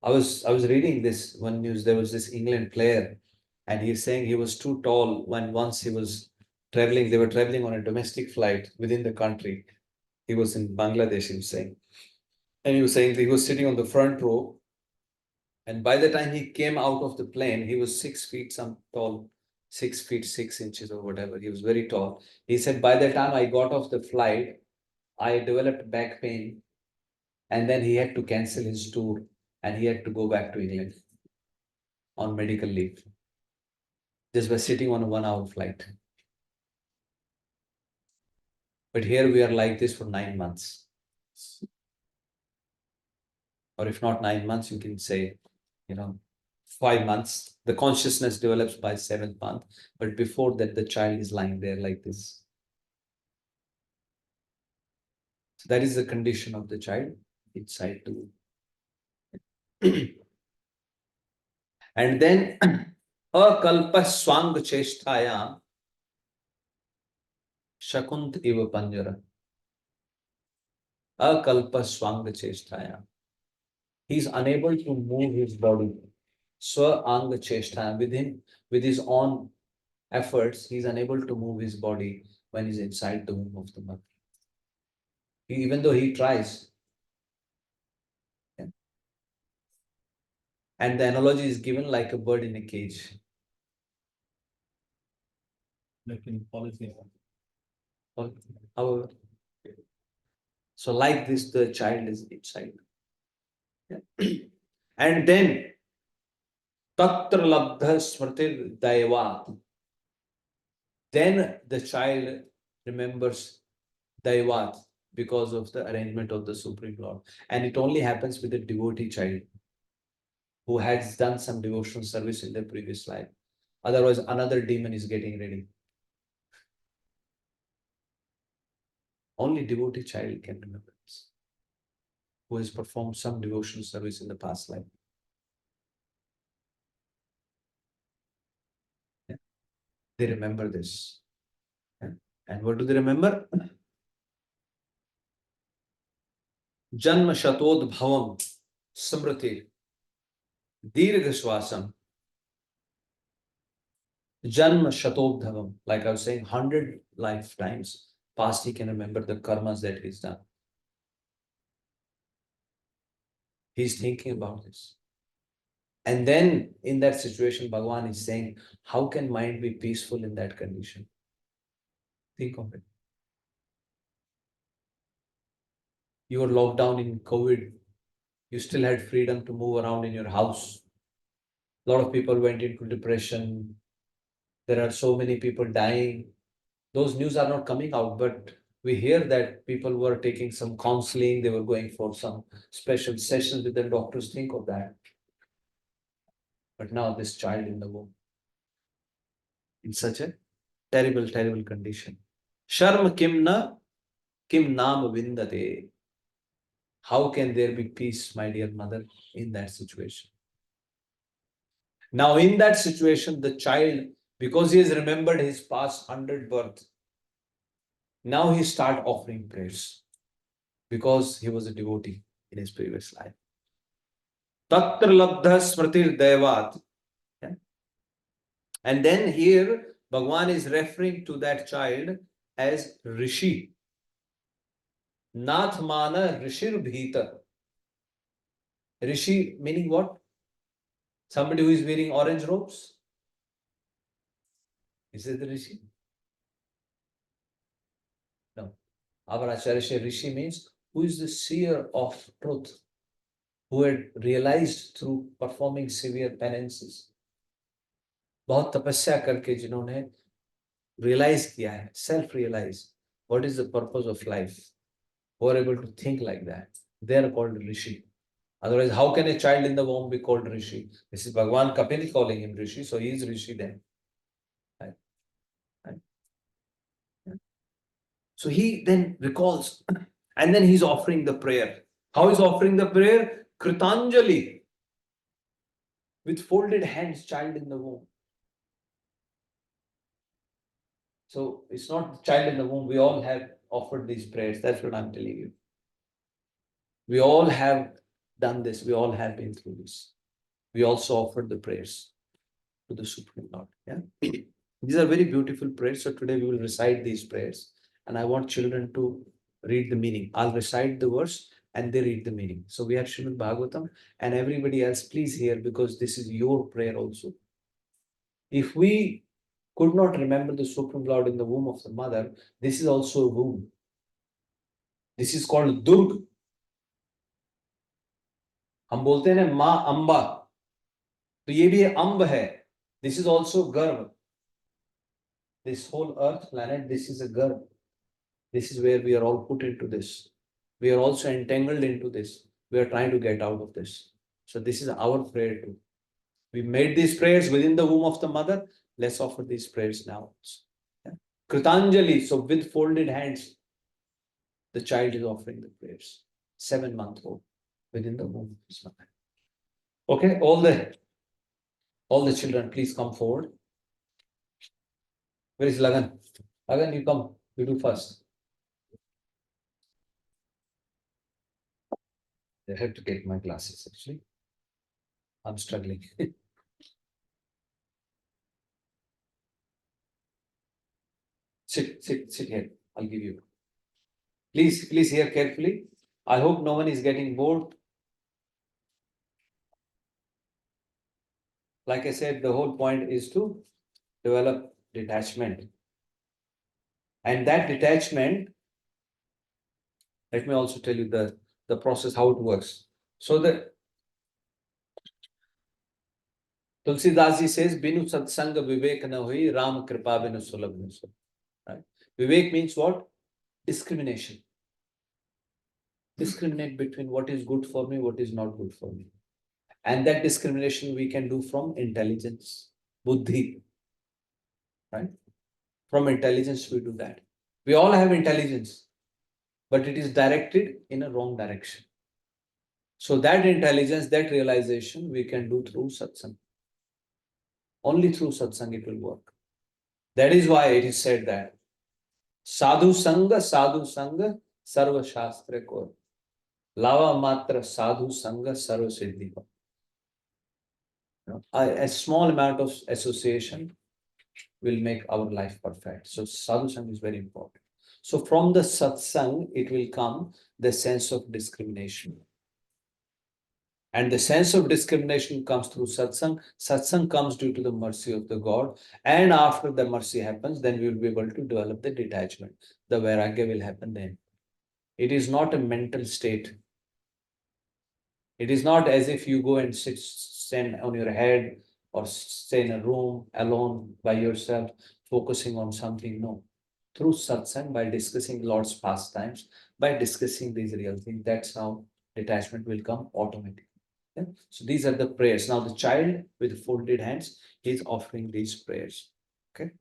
I was reading this one news. There was this England player, and he's saying he was too tall when once he was traveling. They were traveling on a domestic flight within the country. He was in Bangladesh, he was saying. And he was saying that he was sitting on the front row. And by the time he came out of the plane, he was 6 feet some tall, 6 feet 6 inches or whatever. He was very tall. He said, by the time I got off the flight, I developed back pain. And then he had to cancel his tour and he had to go back to England on medical leave. Just by sitting on a 1-hour flight. But here we are like this for 9 months. Or if not 9 months, you can say, 5 months. The consciousness develops by 7th month. But before that, the child is lying there like this. So that is the condition of the child inside the womb. And then, akalpa swang cheshtaya shakunt iva panjara. Akalpa swang cheshtaya. He is unable to move his body. Swa anga cheshtaya. With his own efforts, he is unable to move his body when he's inside the womb of the mother. Even though he tries. Yeah. And the analogy is given like a bird in a cage. Like in policy. However, so like this, the child is inside. Yeah. And then, Tatra labdha smritir daivat. Then the child remembers daivat because of the arrangement of the Supreme Lord. And it only happens with a devotee child who has done some devotional service in their previous life. Otherwise, another demon is getting ready. Only devotee child can remember this, who has performed some devotional service in the past life. Yeah. They remember this. Yeah. And what do they remember? Janma shatod bhavam smriti dirgha swasam. Janma shatobdhavam. Like I was saying, 100 lifetimes past, he can remember the karmas that he's done. He's thinking about this. And then in that situation, Bhagavan is saying, how can mind be peaceful in that condition? Think of it. You were locked down in COVID. You still had freedom to move around in your house. A lot of people went into depression. There are so many people dying. Those news are not coming out, but we hear that people were taking some counseling. They were going for some special sessions with the doctors. Think of that. But now this child in the womb, in such a terrible, terrible condition. Sharma kimna kim nam vindate. How can there be peace, my dear mother, in that situation? Now, in that situation, the child, because he has remembered his past 100 births, now he start offering prayers because he was a devotee in his previous life. Tatra labdha smritir devat. And then here, Bhagavan is referring to that child as Rishi. Nath mana Rishir Bhita. Rishi meaning what? Somebody who is wearing orange robes? Is it the Rishi? No. Our Acharya says Rishi means who is the seer of truth, who had realized through performing severe penances. बहुत तपस्या करके जिन्होंने realize किया है, self-realize what is the purpose of life, who are able to think like that, they are called Rishi. Otherwise, how can a child in the womb be called Rishi? This is Bhagwan Kapil calling him Rishi, so he is Rishi then. Right? Right? Yeah. So he then recalls, and then he's offering the prayer. How is offering the prayer? Kritanjali, with folded hands, child in the womb. So it's not the child in the womb. We all have offered these prayers. That's what I'm telling you. We all have done this. We all have been through this. We also offered the prayers to the Supreme Lord. Yeah. These are very beautiful prayers. So today we will recite these prayers. And I want children to read the meaning. I'll recite the verse and they read the meaning. So we have Śrīmad-Bhāgavatam, and everybody else, please hear, because this is your prayer also. If we could not remember the Supreme Lord in the womb of the mother, this is also a womb. This is called Durg. हम बोलते हैं ना माँ अम्बा, तो ये भी अम्ब है. This is also गर्भ. This whole earth planet, this is a गर्भ. This is where we are all put into this. We are also entangled into this. We are trying to get out of this. So this is our prayer too. We made these prayers within the womb of the mother. Let's offer these prayers now. Yeah. Kritanjali, so with folded hands, the child is offering the prayers. 7-month-old within the womb of his mother. Okay, all the children, please come forward. Where is Lagan? Lagan, you come. You do first. I have to take my glasses actually. I'm struggling. Sit here. I'll give you. Please hear carefully. I hope no one is getting bored. Like I said, the whole point is to develop detachment. And that detachment, let me also tell you the process, how it works. So the Tulsidas ji says, Binu satsanga vivek na hui, Ram kripa binu sulabh na sulabh. Right? Vivek means what? Discrimination. Discriminate between what is good for me, what is not good for me. And that discrimination we can do from intelligence, buddhi. Right? From intelligence we do that. We all have intelligence, but it is directed in a wrong direction. So that intelligence, that realization we can do through satsang. Only through satsang it will work. That is why it is said that sadhu sanga, sarva shastra kor. Lava matra sadhu sanga, sarva siddhi kor. A small amount of association will make our life perfect. So sadhu sanga is very important. So from the satsang, it will come the sense of discrimination. And the sense of discrimination comes through satsang. Satsang comes due to the mercy of the God. And after the mercy happens, then we will be able to develop the detachment. The vairagya will happen then. It is not a mental state. It is not as if you go and stand on your head or stay in a room alone by yourself, focusing on something. No. Through satsang, by discussing Lord's pastimes, by discussing these real things, that's how detachment will come automatically. Yeah? So these are the prayers. Now the child with folded hands, he is offering these prayers. Okay.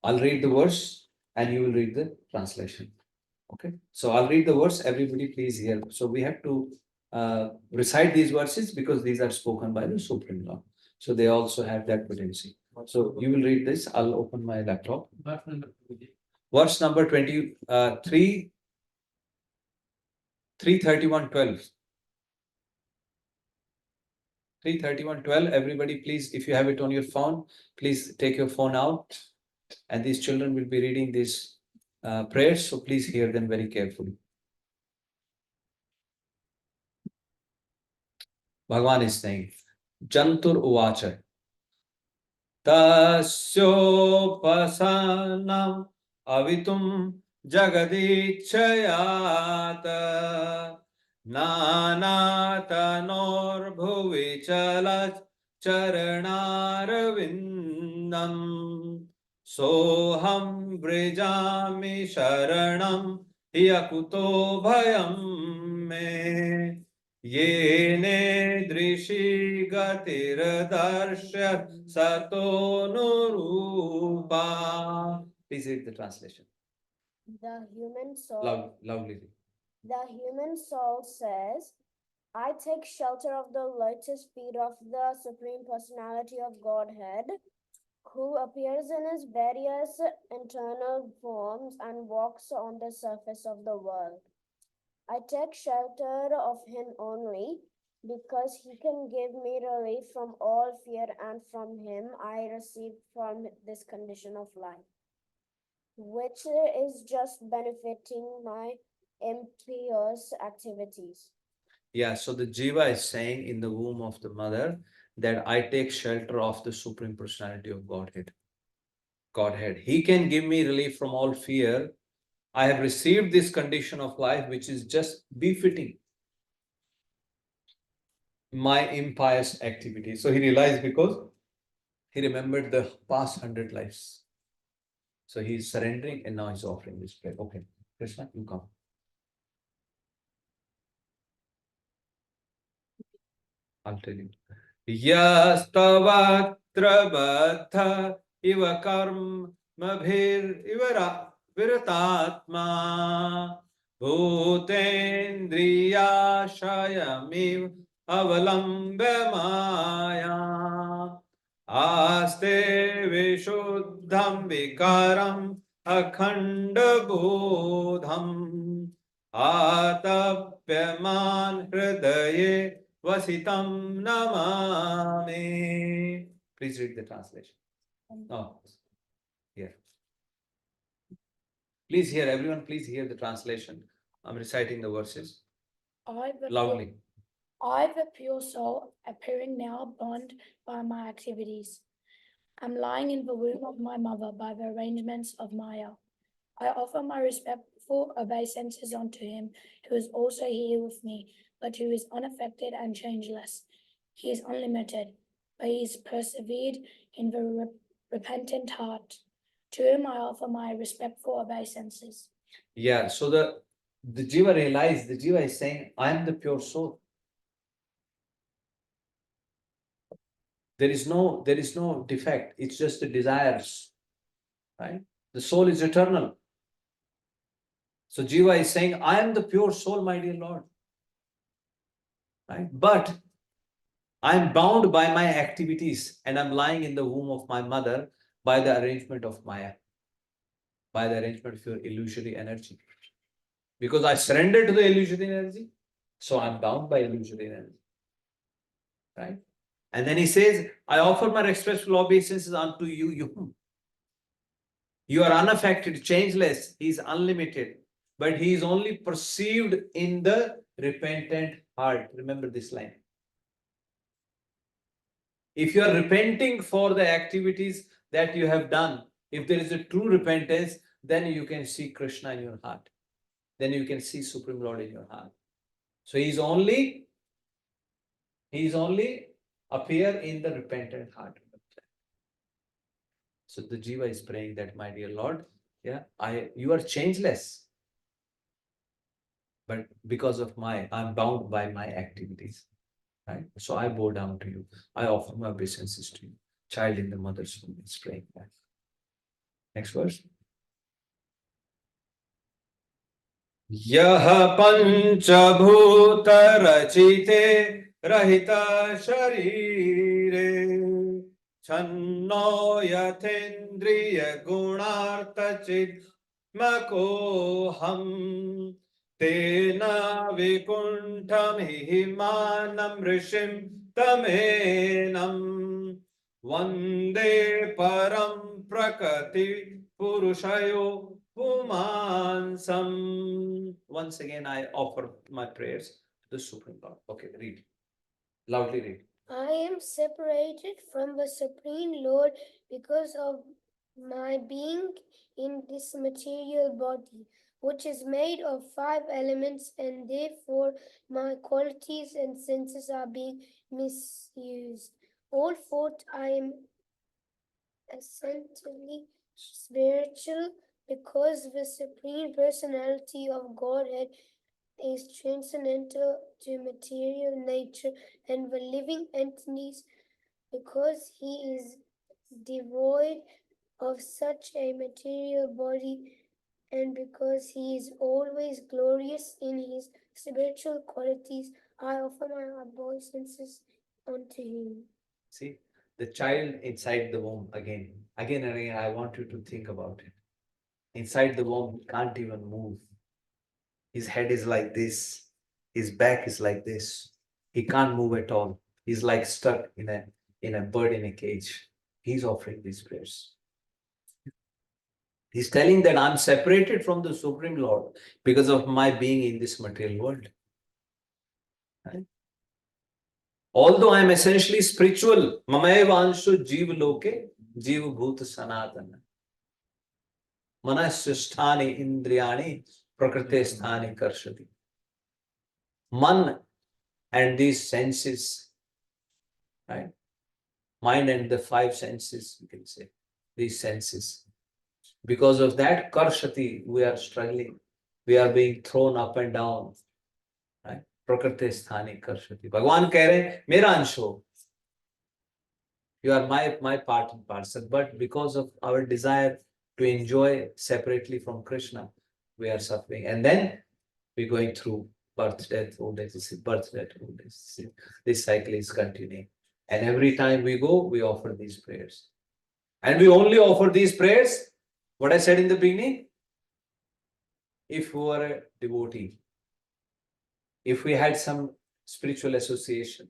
I'll read the verse and you will read the translation. Okay. So I'll read the verse. Everybody please hear. So we have to recite these verses because these are spoken by the Supreme Lord. So they also have that potency. So you will read this. I'll open my laptop. Verse number 23, 331:12. 331:12. Everybody, please, if you have it on your phone, please take your phone out. And these children will be reading these prayers, so please hear them very carefully. Bhagavan is saying, Jantur Uvacha Tasyopasanam Avitum Jagadichayat Nanatanor Bhuvichalat Charanarvindam Soham vrejami sharanam yakuto bhayam me yene drishi gatir darsya sato nurupa. Please read the translation. The human soul, Loudly. the human soul says, I take shelter of the lotus feet of the Supreme Personality of Godhead, who appears in his various internal forms and walks on the surface of the world. I take shelter of him only because he can give me relief from all fear, and from him I receive from this condition of life, which is just benefiting my impious activities. Yeah, so the Jiva is saying in the womb of the mother that I take shelter of the Supreme Personality of Godhead. He can give me relief from all fear. I have received this condition of life which is just befitting my impious activity. So he realized because he remembered the past 100 lives. So he is surrendering and now he's offering this prayer. Okay, Krishna, you come. I'll tell you. Yastavatra baddha iva karma bhir ivara viratatma bhutendriya shayamiv avalambya maya aste vishuddham vikaram akhanda bodham atapyaman hridaye Vasitam namami. Please read the translation. No, here. Please hear, everyone, please hear the translation. I'm reciting the verses loudly. I, the pure soul, appearing now bound by my activities, am lying in the womb of my mother by the arrangements of Maya. I offer my respectful obeisances unto him who is also here with me, but who is unaffected and changeless. He is unlimited, but he is persevered in the repentant heart. To whom I offer my respectful obeisances. Yeah, so the Jiva realized, the Jiva is saying, I am the pure soul. There is no defect, it's just the desires, right? The soul is eternal. So Jiva is saying, I am the pure soul, my dear Lord. Right? But I am bound by my activities and I'm lying in the womb of my mother by the arrangement of Maya, by the arrangement of your illusory energy. Because I surrender to the illusory energy, so I'm bound by illusory energy. Right? And then he says, I offer my respectful obeisances unto you. You are unaffected, changeless, he is unlimited, but he is only perceived in the repentant heart. Remember this line. If you are repenting for the activities that you have done, if there is a true repentance, then you can see Krishna in your heart. Then you can see Supreme Lord in your heart. So he's only appear in the repentant heart. So the Jiva is praying that, my dear Lord, yeah, you are changeless. But because of I'm bound by my activities. Right? So I bow down to you. I offer my obeisances to you. Child in the mother's womb is praying that. Next verse. Yaha panchabhuta rachite rahita sharire channo yathendriya gunartha chid makoham tena vikuntham himanam rishim tamenam vande param prakati purushayo Pumansam. Once again, I offer my prayers to the Supreme Lord. Okay, read. Loudly read. I am separated from the Supreme Lord because of my being in this material body, which is made of 5 elements, and therefore my qualities and senses are being misused. All thought I am essentially spiritual because the Supreme Personality of Godhead is transcendental to material nature and the living entities because he is devoid of such a material body and because he is always glorious in his spiritual qualities. I offer my obeisances unto him. See, the child inside the womb again and again, I want you to think about it. Inside the womb, he can't even move. His head is like this, his back is like this. He can't move at all. He's like stuck in a bird in a cage. He's offering these prayers. He's telling that I'm separated from the Supreme Lord because of my being in this material world. Right? Although I am essentially spiritual, mamaevanshu jiva loke, jiva bhuta sanatana. Manasya sthani indriyani prakrite sthani karshati. Man and these senses, right? Mind and the five senses, you can say, these senses. Because of that, karshati, we are struggling. We are being thrown up and down. Right? Prakriti sthani karshati. Bhagwan keh rahe hain, mera ansh ho. You are my part and parcel. But because of our desire to enjoy separately from Krishna, we are suffering. And then we're going through birth, death, old age, birth, death, old age. This cycle is continuing. And every time we go, we offer these prayers. And we only offer these prayers, what I said in the beginning, if we were a devotee, if we had some spiritual association,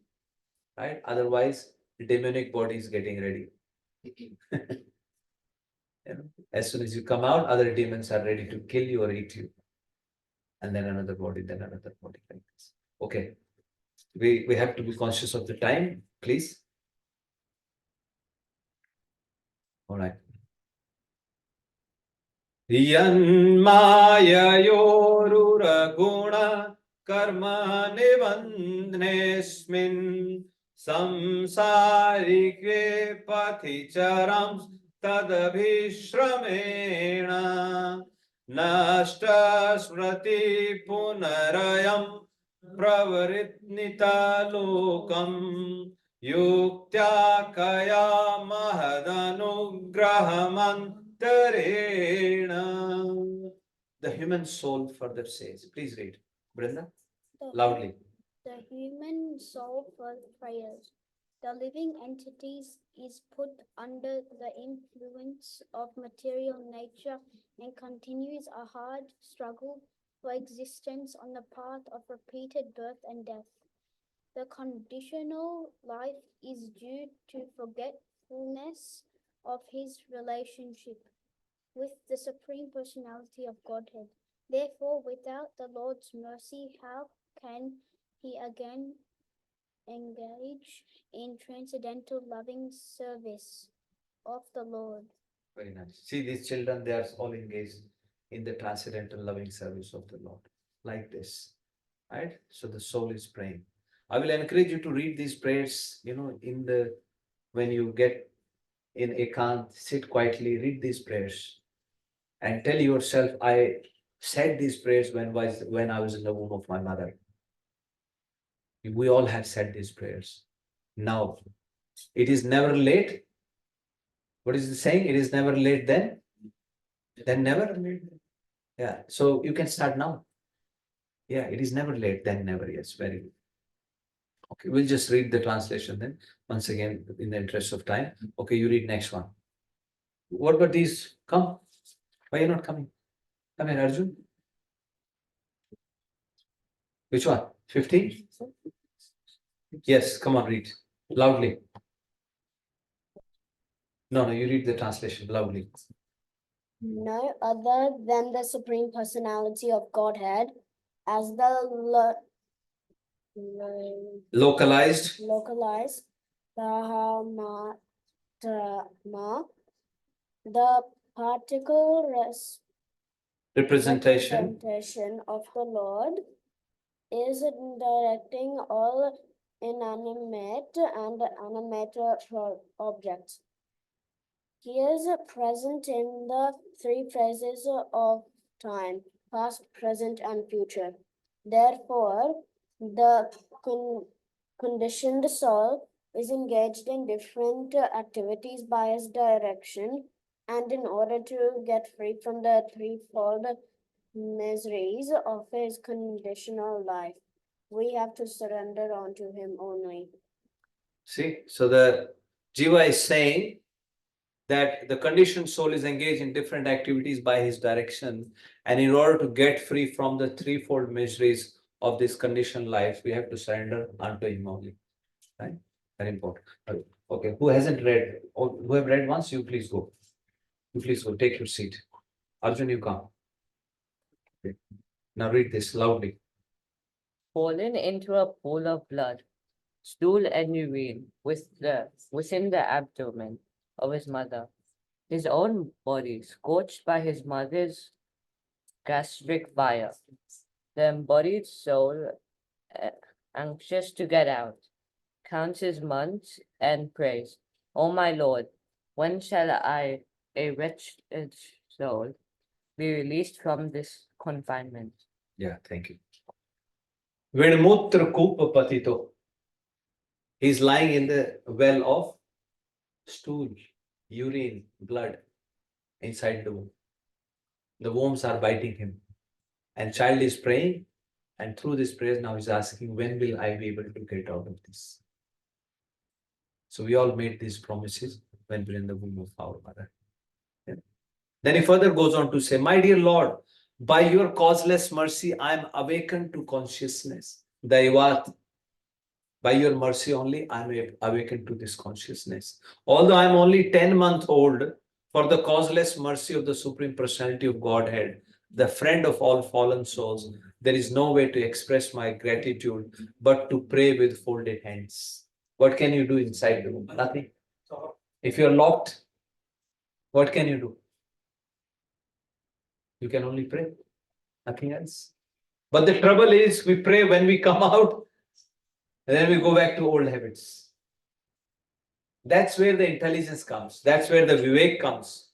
right? Otherwise, the demonic body is getting ready. You know, as soon as you come out, other demons are ready to kill you or eat you. And then another body, then another body like this. Okay. We have to be conscious of the time, please. All right. Yanmayayoruraguna karma nibandhnesmin samsarike pathicharam tadabhishramena nashta smriti punarayam pravritnita lokam yuktya kaya mahadanugrahaman the human soul further says, please read, Brenda, loudly. The human soul further prayers. The living entities is put under the influence of material nature and continues a hard struggle for existence on the path of repeated birth and death. The conditional life is due to forgetfulness of his relationship with the Supreme Personality of Godhead. Therefore, without the Lord's mercy, how can he again engage in transcendental loving service of the Lord? Very nice. See, these children, they are all engaged in the transcendental loving service of the Lord, like this, right? So the soul is praying. I will encourage you to read these prayers, when you get in ekant, sit quietly, read these prayers and tell yourself, I said these prayers when I was in the womb of my mother. We all have said these prayers. Now, it is never late. What is the saying? It is never late then never. Yeah, so you can start now. Yeah, it is never late then never. Yes, very good. Okay, we'll just read the translation then once again in the interest of time. Okay, you read next one. What about these? Come. Why are you not coming? Come here, Arjun. Which one? 15? Yes, come on, read loudly. No, you read the translation loudly. No other than the Supreme Personality of Godhead, as the Localized Brahmatma, the particle representation of the Lord, is directing all inanimate and animate objects. He is present in the three phases of time, past, present, and future. Therefore, the conditioned soul is engaged in different activities by his direction, and in order to get free from the threefold miseries of his conditional life, we have to surrender unto him only. See, so the Jiva is saying that the conditioned soul is engaged in different activities by his direction, and in order to get free from the threefold miseries of this conditioned life, we have to surrender unto him only. Right? Very important. Okay, who hasn't read, or who have read once, you please go. You please go, take your seat. Arjun, you come. Okay. Now read this loudly. Fallen into a pool of blood, stool and urine within the abdomen of his mother, his own body scorched by his mother's gastric fire, the embodied soul, anxious to get out, counts his months and prays, "O my Lord, when shall I, a wretched soul, be released from this confinement?" Yeah, thank you. Vinmutra Kupa Patito. He's lying in the well of stool, urine, blood inside the womb. The worms are biting him. And child is praying, and through this prayer now he's asking, when will I be able to get out of this? So we all made these promises when we're in the womb of our mother. Yeah. Then he further goes on to say, my dear Lord, by your causeless mercy, I am awakened to consciousness. Daivat. By your mercy only, I am awakened to this consciousness. Although I am only 10 months old, for the causeless mercy of the Supreme Personality of Godhead, the friend of all fallen souls, there is no way to express my gratitude but to pray with folded hands. What can you do inside the room? Nothing. If you're locked, what can you do? You can only pray, nothing else. But the trouble is, we pray when we come out, and then we go back to old habits. That's where the intelligence comes. That's where the vivek comes.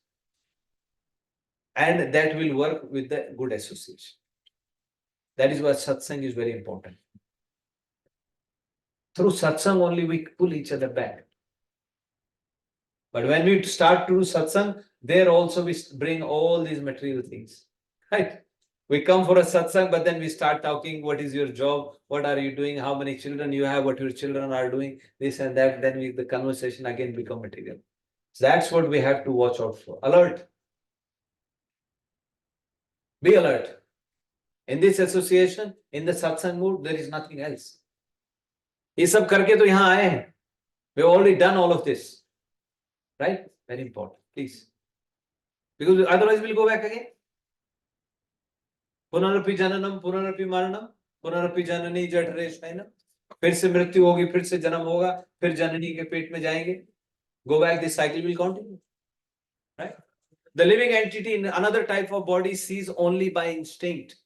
And that will work with the good association. That is why satsang is very important. Through satsang only we pull each other back. But when we start to do satsang, there also we bring all these material things. Right? We come for a satsang, but then we start talking, what is your job? What are you doing? How many children you have? What your children are doing? This and that. Then the conversation again become material. So that's what we have to watch out for. Alert. Be alert. In this association, in the satsang mood, there is nothing else. ये सब करके तो यहाँ आए हैं. We've already done all of this. Right? Very important. Please. Because otherwise we'll go back again. पुनरपि जननम पुनरपि मरणम पुनरपि जननी जठरे शयनम. फिर से मृत्यु होगी, फिर से जन्म होगा, फिर जननी के पेट में जाएंगे. Go back, this cycle will continue. Right? The living entity in another type of body sees only by instinct.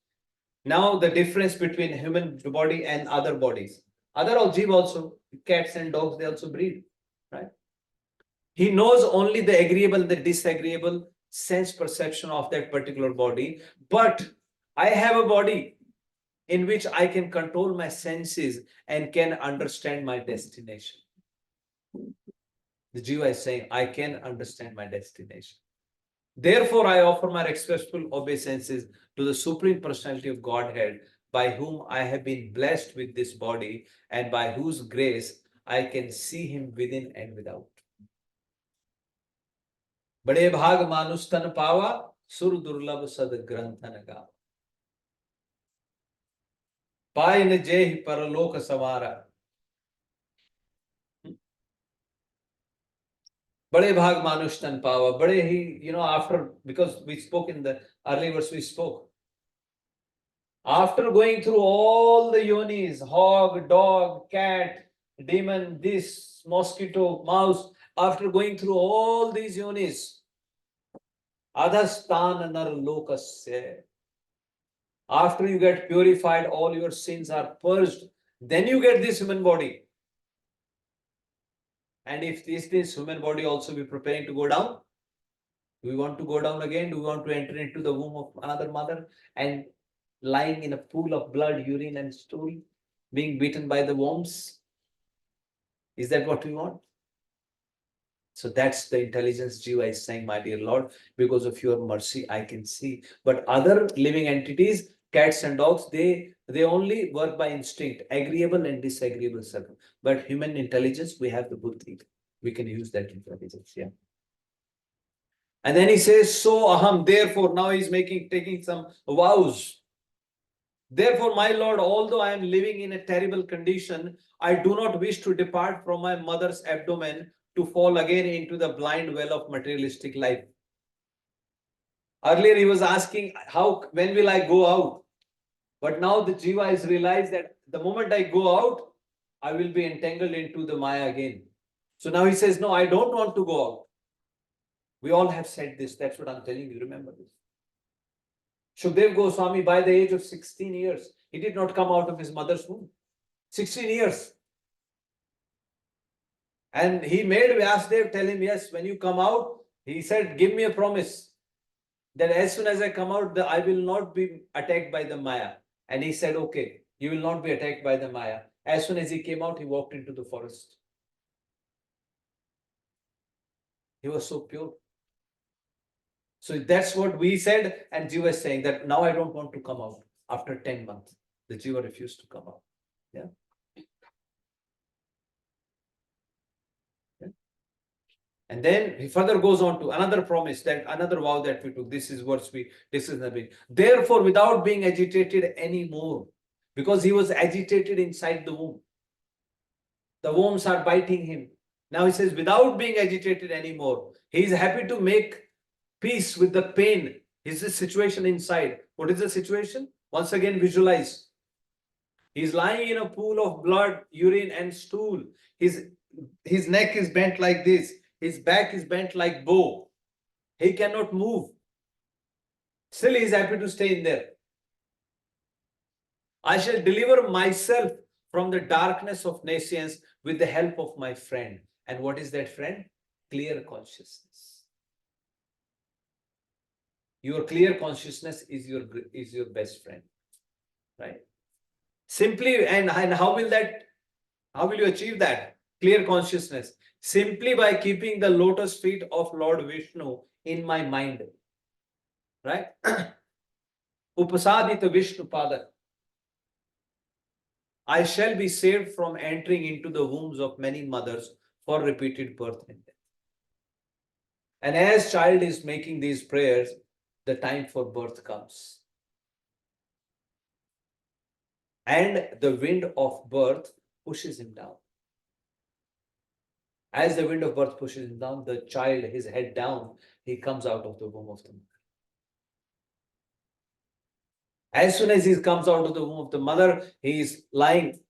Now the difference between human body and other bodies. Other jiva also, cats and dogs, they also breed. Right? He knows only the agreeable, the disagreeable sense perception of that particular body. But I have a body in which I can control my senses and can understand my destination. The jiva is saying, I can understand my destination. Therefore, I offer my respectful obeisances to the Supreme Personality of Godhead, by whom I have been blessed with this body, and by whose grace I can see him within and without. बड़े भाग मानुष तन पावा, सुर दुर्लभ सद ग्रंथन गावा. पाय न जेहि परलोक सवारा. बड़े भाग मानुष तन पावा. बड़े ही, after, because we spoke in the early verse, we spoke. After going through all the yonis, hog, dog, cat, demon, this, mosquito, mouse, after going through all these yonis, adhasthana nar lokasya. After you get purified, all your sins are purged, then you get this human body. And if this human body also be preparing to go down, Do we want to go down again? Do we want to enter into the womb of another mother and lying in a pool of blood, urine, and stool, being beaten by the worms? Is that what we want? So that's the intelligence Jiva is saying, my dear Lord, because of your mercy, I can see. But other living entities, cats and dogs, they only work by instinct, agreeable and disagreeable circle. But human intelligence, we have the buddhi. We can use that intelligence, yeah. And then he says, so aham, therefore, now he's taking some vows. Therefore, my Lord, although I am living in a terrible condition, I do not wish to depart from my mother's abdomen to fall again into the blind well of materialistic life. Earlier, he was asking, when will I go out? But now the Jiva has realized that the moment I go out, I will be entangled into the Maya again. So now he says, no, I don't want to go out. We all have said this. That's what I'm telling you. Remember this. Shukdev Goswami, by the age of 16 years, he did not come out of his mother's womb. 16 years. And he made Vyasdev tell him, yes, when you come out, he said, give me a promise that as soon as I come out, I will not be attacked by the Maya. And he said, okay, you will not be attacked by the Maya. As soon as he came out, he walked into the forest. He was so pure. So that's what we said, and Jiva is saying that now I don't want to come out after 10 months. The Jiva refused to come out. Yeah. And then he further goes on to another promise, that another vow that we took. This is what this is the big. Therefore, without being agitated anymore, because he was agitated inside the womb. The worms are biting him. Now he says, without being agitated anymore, he is happy to make peace with the pain. Is the situation inside? What is the situation? Once again, visualize. He's lying in a pool of blood, urine, and stool. His neck is bent like this. His back is bent like bow. He cannot move. Still, he is happy to stay in there. I shall deliver myself from the darkness of nescience with the help of my friend. And what is that friend? Clear consciousness. Your clear consciousness is your best friend, right? Simply, and how will you achieve that? Clear consciousness. Simply by keeping the lotus feet of Lord Vishnu in my mind, right? Upasadita Vishnu Pada. I shall be saved from entering into the wombs of many mothers for repeated birth and death. And as child is making these prayers, the time for birth comes. And the wind of birth pushes him down. As the wind of birth pushes him down, the child, his head down, he comes out of the womb of the mother. As soon as he comes out of the womb of the mother, he is lying.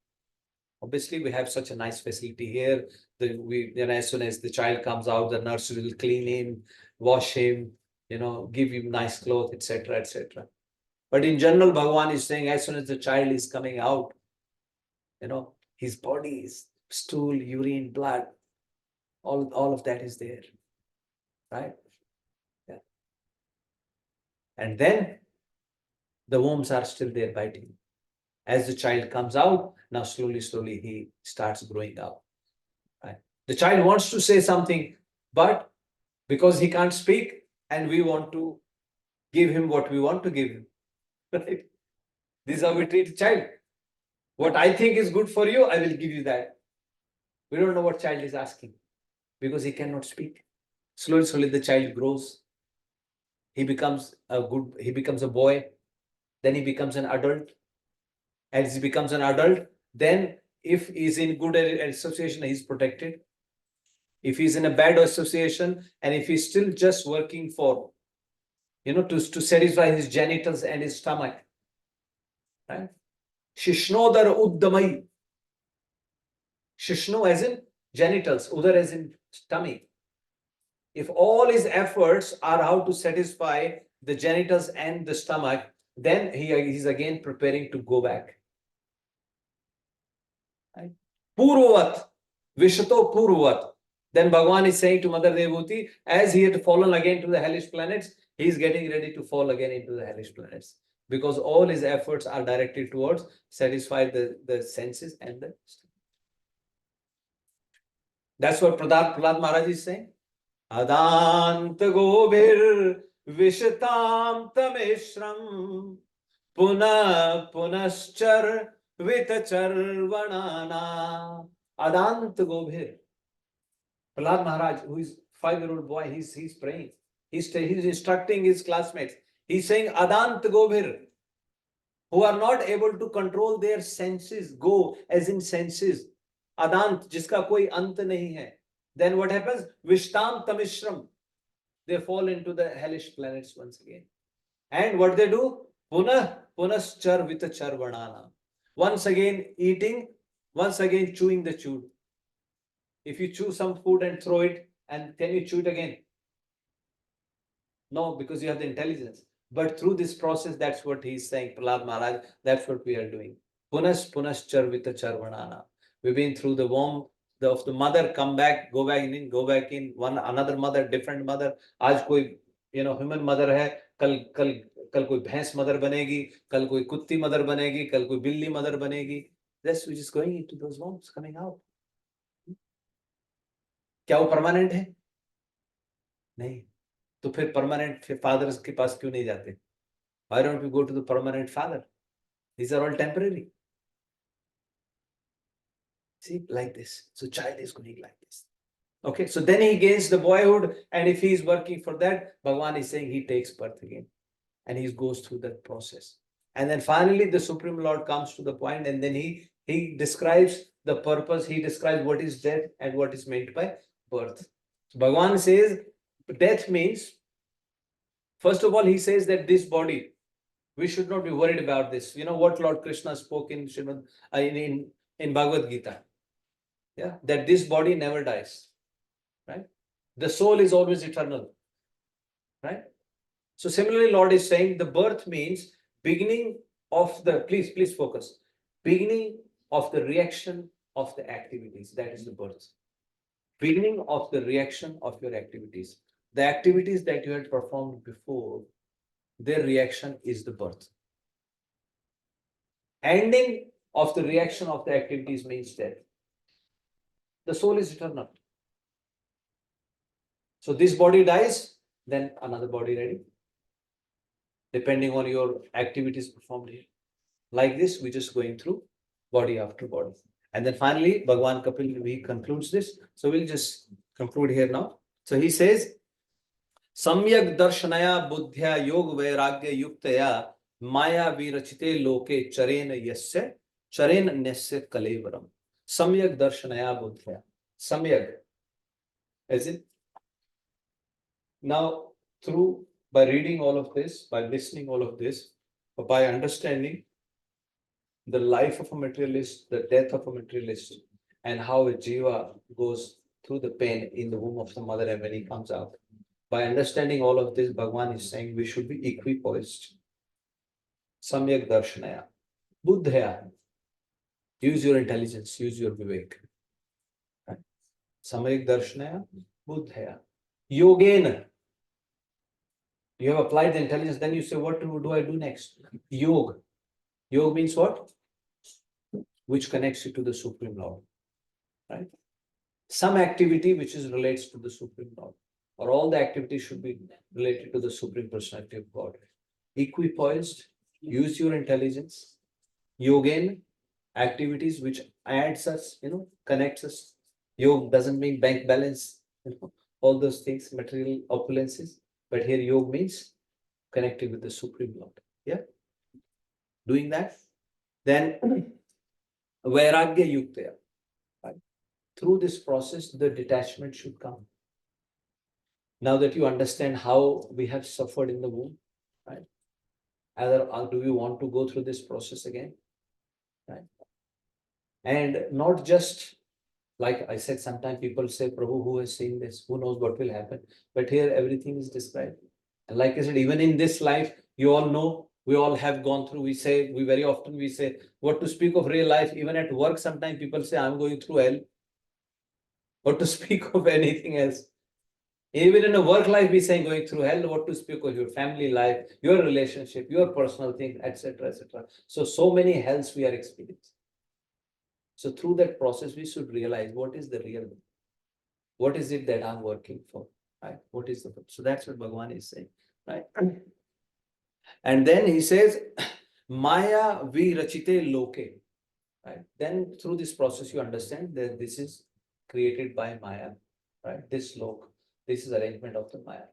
Obviously, we have such a nice facility here. As soon as the child comes out, the nurse will clean him, wash him, give him nice clothes, etc., etc. But in general, Bhagavan is saying, as soon as the child is coming out, his body is stool, urine, blood, all of that is there, right? Yeah. And then the worms are still there biting. As the child comes out, now slowly, he starts growing up. Right? The child wants to say something, but because he can't speak, and we want to give him what we want to give him. Right? This is how we treat a child. What I think is good for you, I will give you that. We don't know what child is asking because he cannot speak. Slowly, the child grows. He becomes a boy. Then he becomes an adult. As he becomes an adult, then if he's in good association, he's protected. If he's in a bad association, and if he's still just working for, to satisfy his genitals and his stomach, right? Shishnodar Uddamai. Shishnu as in genitals, Udar as in stomach. If all his efforts are how to satisfy the genitals and the stomach, then he's again preparing to go back. Right? Purvat, Vishato Purvat. Then Bhagavan is saying to Mother Devhuti, as he had fallen again to the hellish planets, he is getting ready to fall again into the hellish planets. Because all his efforts are directed towards satisfy the senses and the. That's what Prahlad Maharaj is saying. Adant gobhir vishtam tameshram puna punaschar vitacharvanana. Adant gobhir. Prahlad Maharaj, who is 5-year-old boy, he's praying. He's instructing his classmates. He's saying, Adant Gobhir, who are not able to control their senses, go as in senses. Adant, jiska koi ant nahi hai. Then what happens? Vishtam Tamishram. They fall into the hellish planets once again. And what they do? Punaschar vitacharvanana. Once again eating, once again chewing the chewed. If you chew some food and throw it, and can you chew it again? No, because you have the intelligence. But through this process, that's what he's saying, Prahlad Maharaj, that's what we are doing. Punaschar vitacharvanana. We've been through the womb of the mother, come back, go back in, one another mother, different mother. Aaj koi, human mother hai, kal koi bhains mother banegi, kal koi kutti mother banegi, kal koi billi mother banegi. That's which is going into those wombs, coming out. क्या वो permanent है? नहीं. तो फिर permanent fathers के पास क्यों नहीं जाते? Why don't we go to the permanent father? These are all temporary. See, like this. So child is going like this. Okay, so then he gains the boyhood, and if he is working for that, Bhagavan is saying he takes birth again, and he goes through that process. And then finally the Supreme Lord comes to the point, and then he describes the purpose, he describes what is death and what is meant by birth. So Bhagavan says death means, first of all, he says that this body, we should not be worried about this. You know what Lord Krishna spoke in Bhagavad Gita? Yeah, that this body never dies, right? The soul is always eternal, right? So similarly, Lord is saying the birth means beginning of the, please focus, beginning of the reaction of the activities. That is the birth. Beginning of the reaction of your activities. The activities that you had performed before, their reaction is the birth. Ending of the reaction of the activities means death. The soul is eternal. So this body dies, then another body ready. Depending on your activities performed here. Like this, we're just going through body after body. And then finally, Bhagavan Kapil, he concludes this. So we'll just conclude here now. So he says, Samyak darshanaya buddhya yog vairagya yuktaya maya virachite loke charena yasya charena nesya kalevaram. Samyak darshanaya buddhya. Samyak. As in, now by reading all of this, by listening all of this, by understanding the life of a materialist, the death of a materialist, and how a jiva goes through the pain in the womb of the mother and when he comes out. By understanding all of this, Bhagavan is saying we should be equipoised. Samyak darshanaya. Buddhaya. Use your intelligence, use your vivek. Right? Samyak darshanaya. Buddhaya. Yogena. You have applied the intelligence, then you say, what do I do next? Yoga. Yoga means what? Which connects you to the Supreme Lord. Right? Some activity which relates to the Supreme Lord. Or all the activities should be related to the Supreme Personality of God. Equipoised, use your intelligence. Yogen, activities which adds us, connects us. Yoga doesn't mean bank balance, all those things, material opulences. But here yoga means connected with the Supreme Lord. Yeah. Doing that, then vairagya yuktaya. Right? Through this process, the detachment should come. Now that you understand how we have suffered in the womb, right? Either do we want to go through this process again? Right? And not just, like I said, sometimes people say, Prabhu, who has seen this? Who knows what will happen? But here everything is described. And like I said, even in this life, you all know, we all have gone through, we very often say, what to speak of real life, even at work, sometimes people say, I'm going through hell. What to speak of anything else? Even in a work life, we're saying going through hell, what to speak of your family life, your relationship, your personal thing, etc., etc. So many hells we are experiencing. So through that process, we should realize what is the real, what is it that I'm working for, right? What is the, so that's what Bhagavan is saying, right? And then he says, Maya virachite loke, right? Then through this process, you understand that this is created by Maya, right? This lok, this is arrangement of the Maya.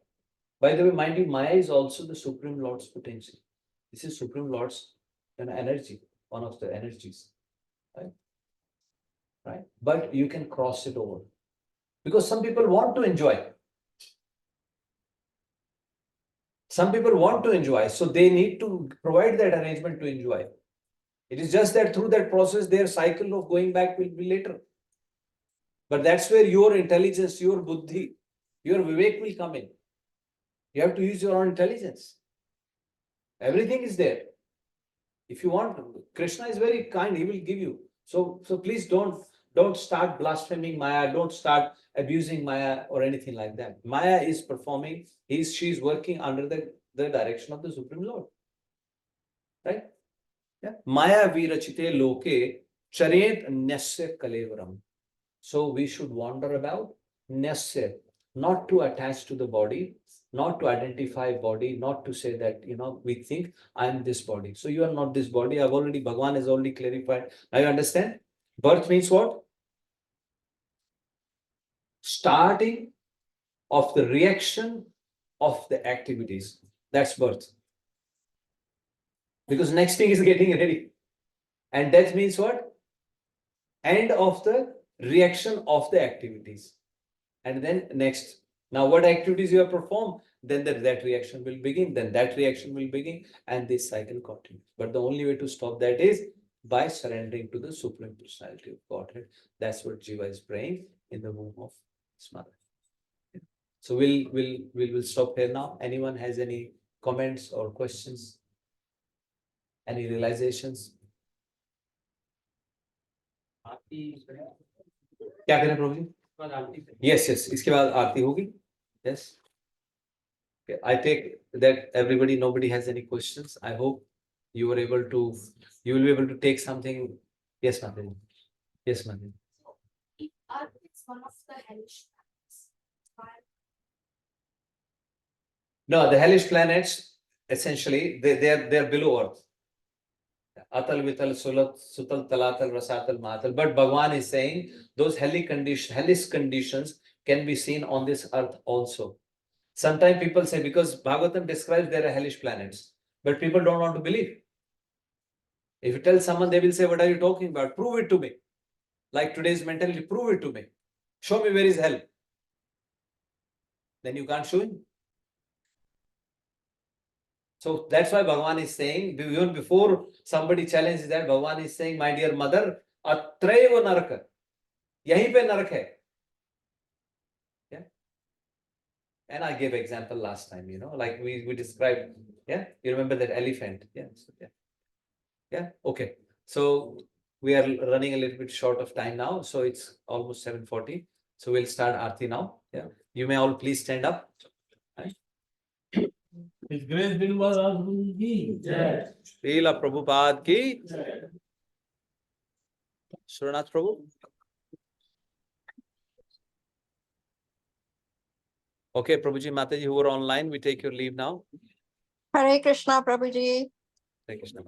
By the way, mind you, Maya is also the Supreme Lord's potential. This is Supreme Lord's energy, one of the energies, right? Right? But you can cross it over. Because some people want to enjoy. Some people want to enjoy, so they need to provide that arrangement to enjoy. It is just that through that process, their cycle of going back will be later. But that's where your intelligence, your buddhi, your vivek will come in. You have to use your own intelligence. Everything is there. If you want, Krishna is very kind, he will give you. So please don't start blaspheming Maya, don't start abusing Maya or anything like that. Maya is performing, she is working under the direction of the Supreme Lord. Right? Yeah. Maya virachite loke charet nyasya kalevaram. So we should wander about nyasya, not to attach to the body, not to identify body, not to say that, we think I am this body. So you are not this body. Bhagavan has already clarified. Now you understand? Birth means what? Starting of the reaction of the activities. That's birth. Because next thing is getting ready. And death means what? End of the reaction of the activities. And then next. Now what activities you have performed, then that reaction will begin, then that reaction will begin, and this cycle continues. But the only way to stop that is by surrendering to the Supreme Personality of Godhead. That's what Jiva is praying in the womb of his mother. So we'll stop here now. Anyone has any comments or questions? Any realizations? क्या करें प्रभु जी? Yes, इसके बाद आरती होगी. Yes. Okay. I take that nobody has any questions. I hope you will be able to take something. Yes, Madhu. Yes, Madhu. Earth is one of the hellish planets. No, the hellish planets, essentially, they're below Earth. Atal, Vital, Sutal, Talatal, Rasatal, Mahatal. But Bhagavan is saying those hellish conditions can be seen on this earth also. Sometimes people say, because Bhagavatam describes there are hellish planets, but people don't want to believe. If you tell someone, they will say, what are you talking about? Prove it to me. Like today's mentality, prove it to me. Show me where is hell. Then you can't show him. So that's why Bhagavan is saying, even before somebody challenges that, Bhagavan is saying, my dear mother, atraiva naraka. Yahi pe narak hai. Yeah. And I gave example last time, like we described. Yeah. You remember that elephant? Yeah. So, yeah. Yeah. Okay. So we are running a little bit short of time now. So it's almost 7:40. So we'll start Aarti now. Yeah. You may all please stand up. Right. His Grace Binwal ki jai. Srila Prabhupada ki. Suranath Prabhu. Okay, Prabhuji, Mataji, who are online, we take your leave now. Hare Krishna, Prabhuji. Hare Krishna.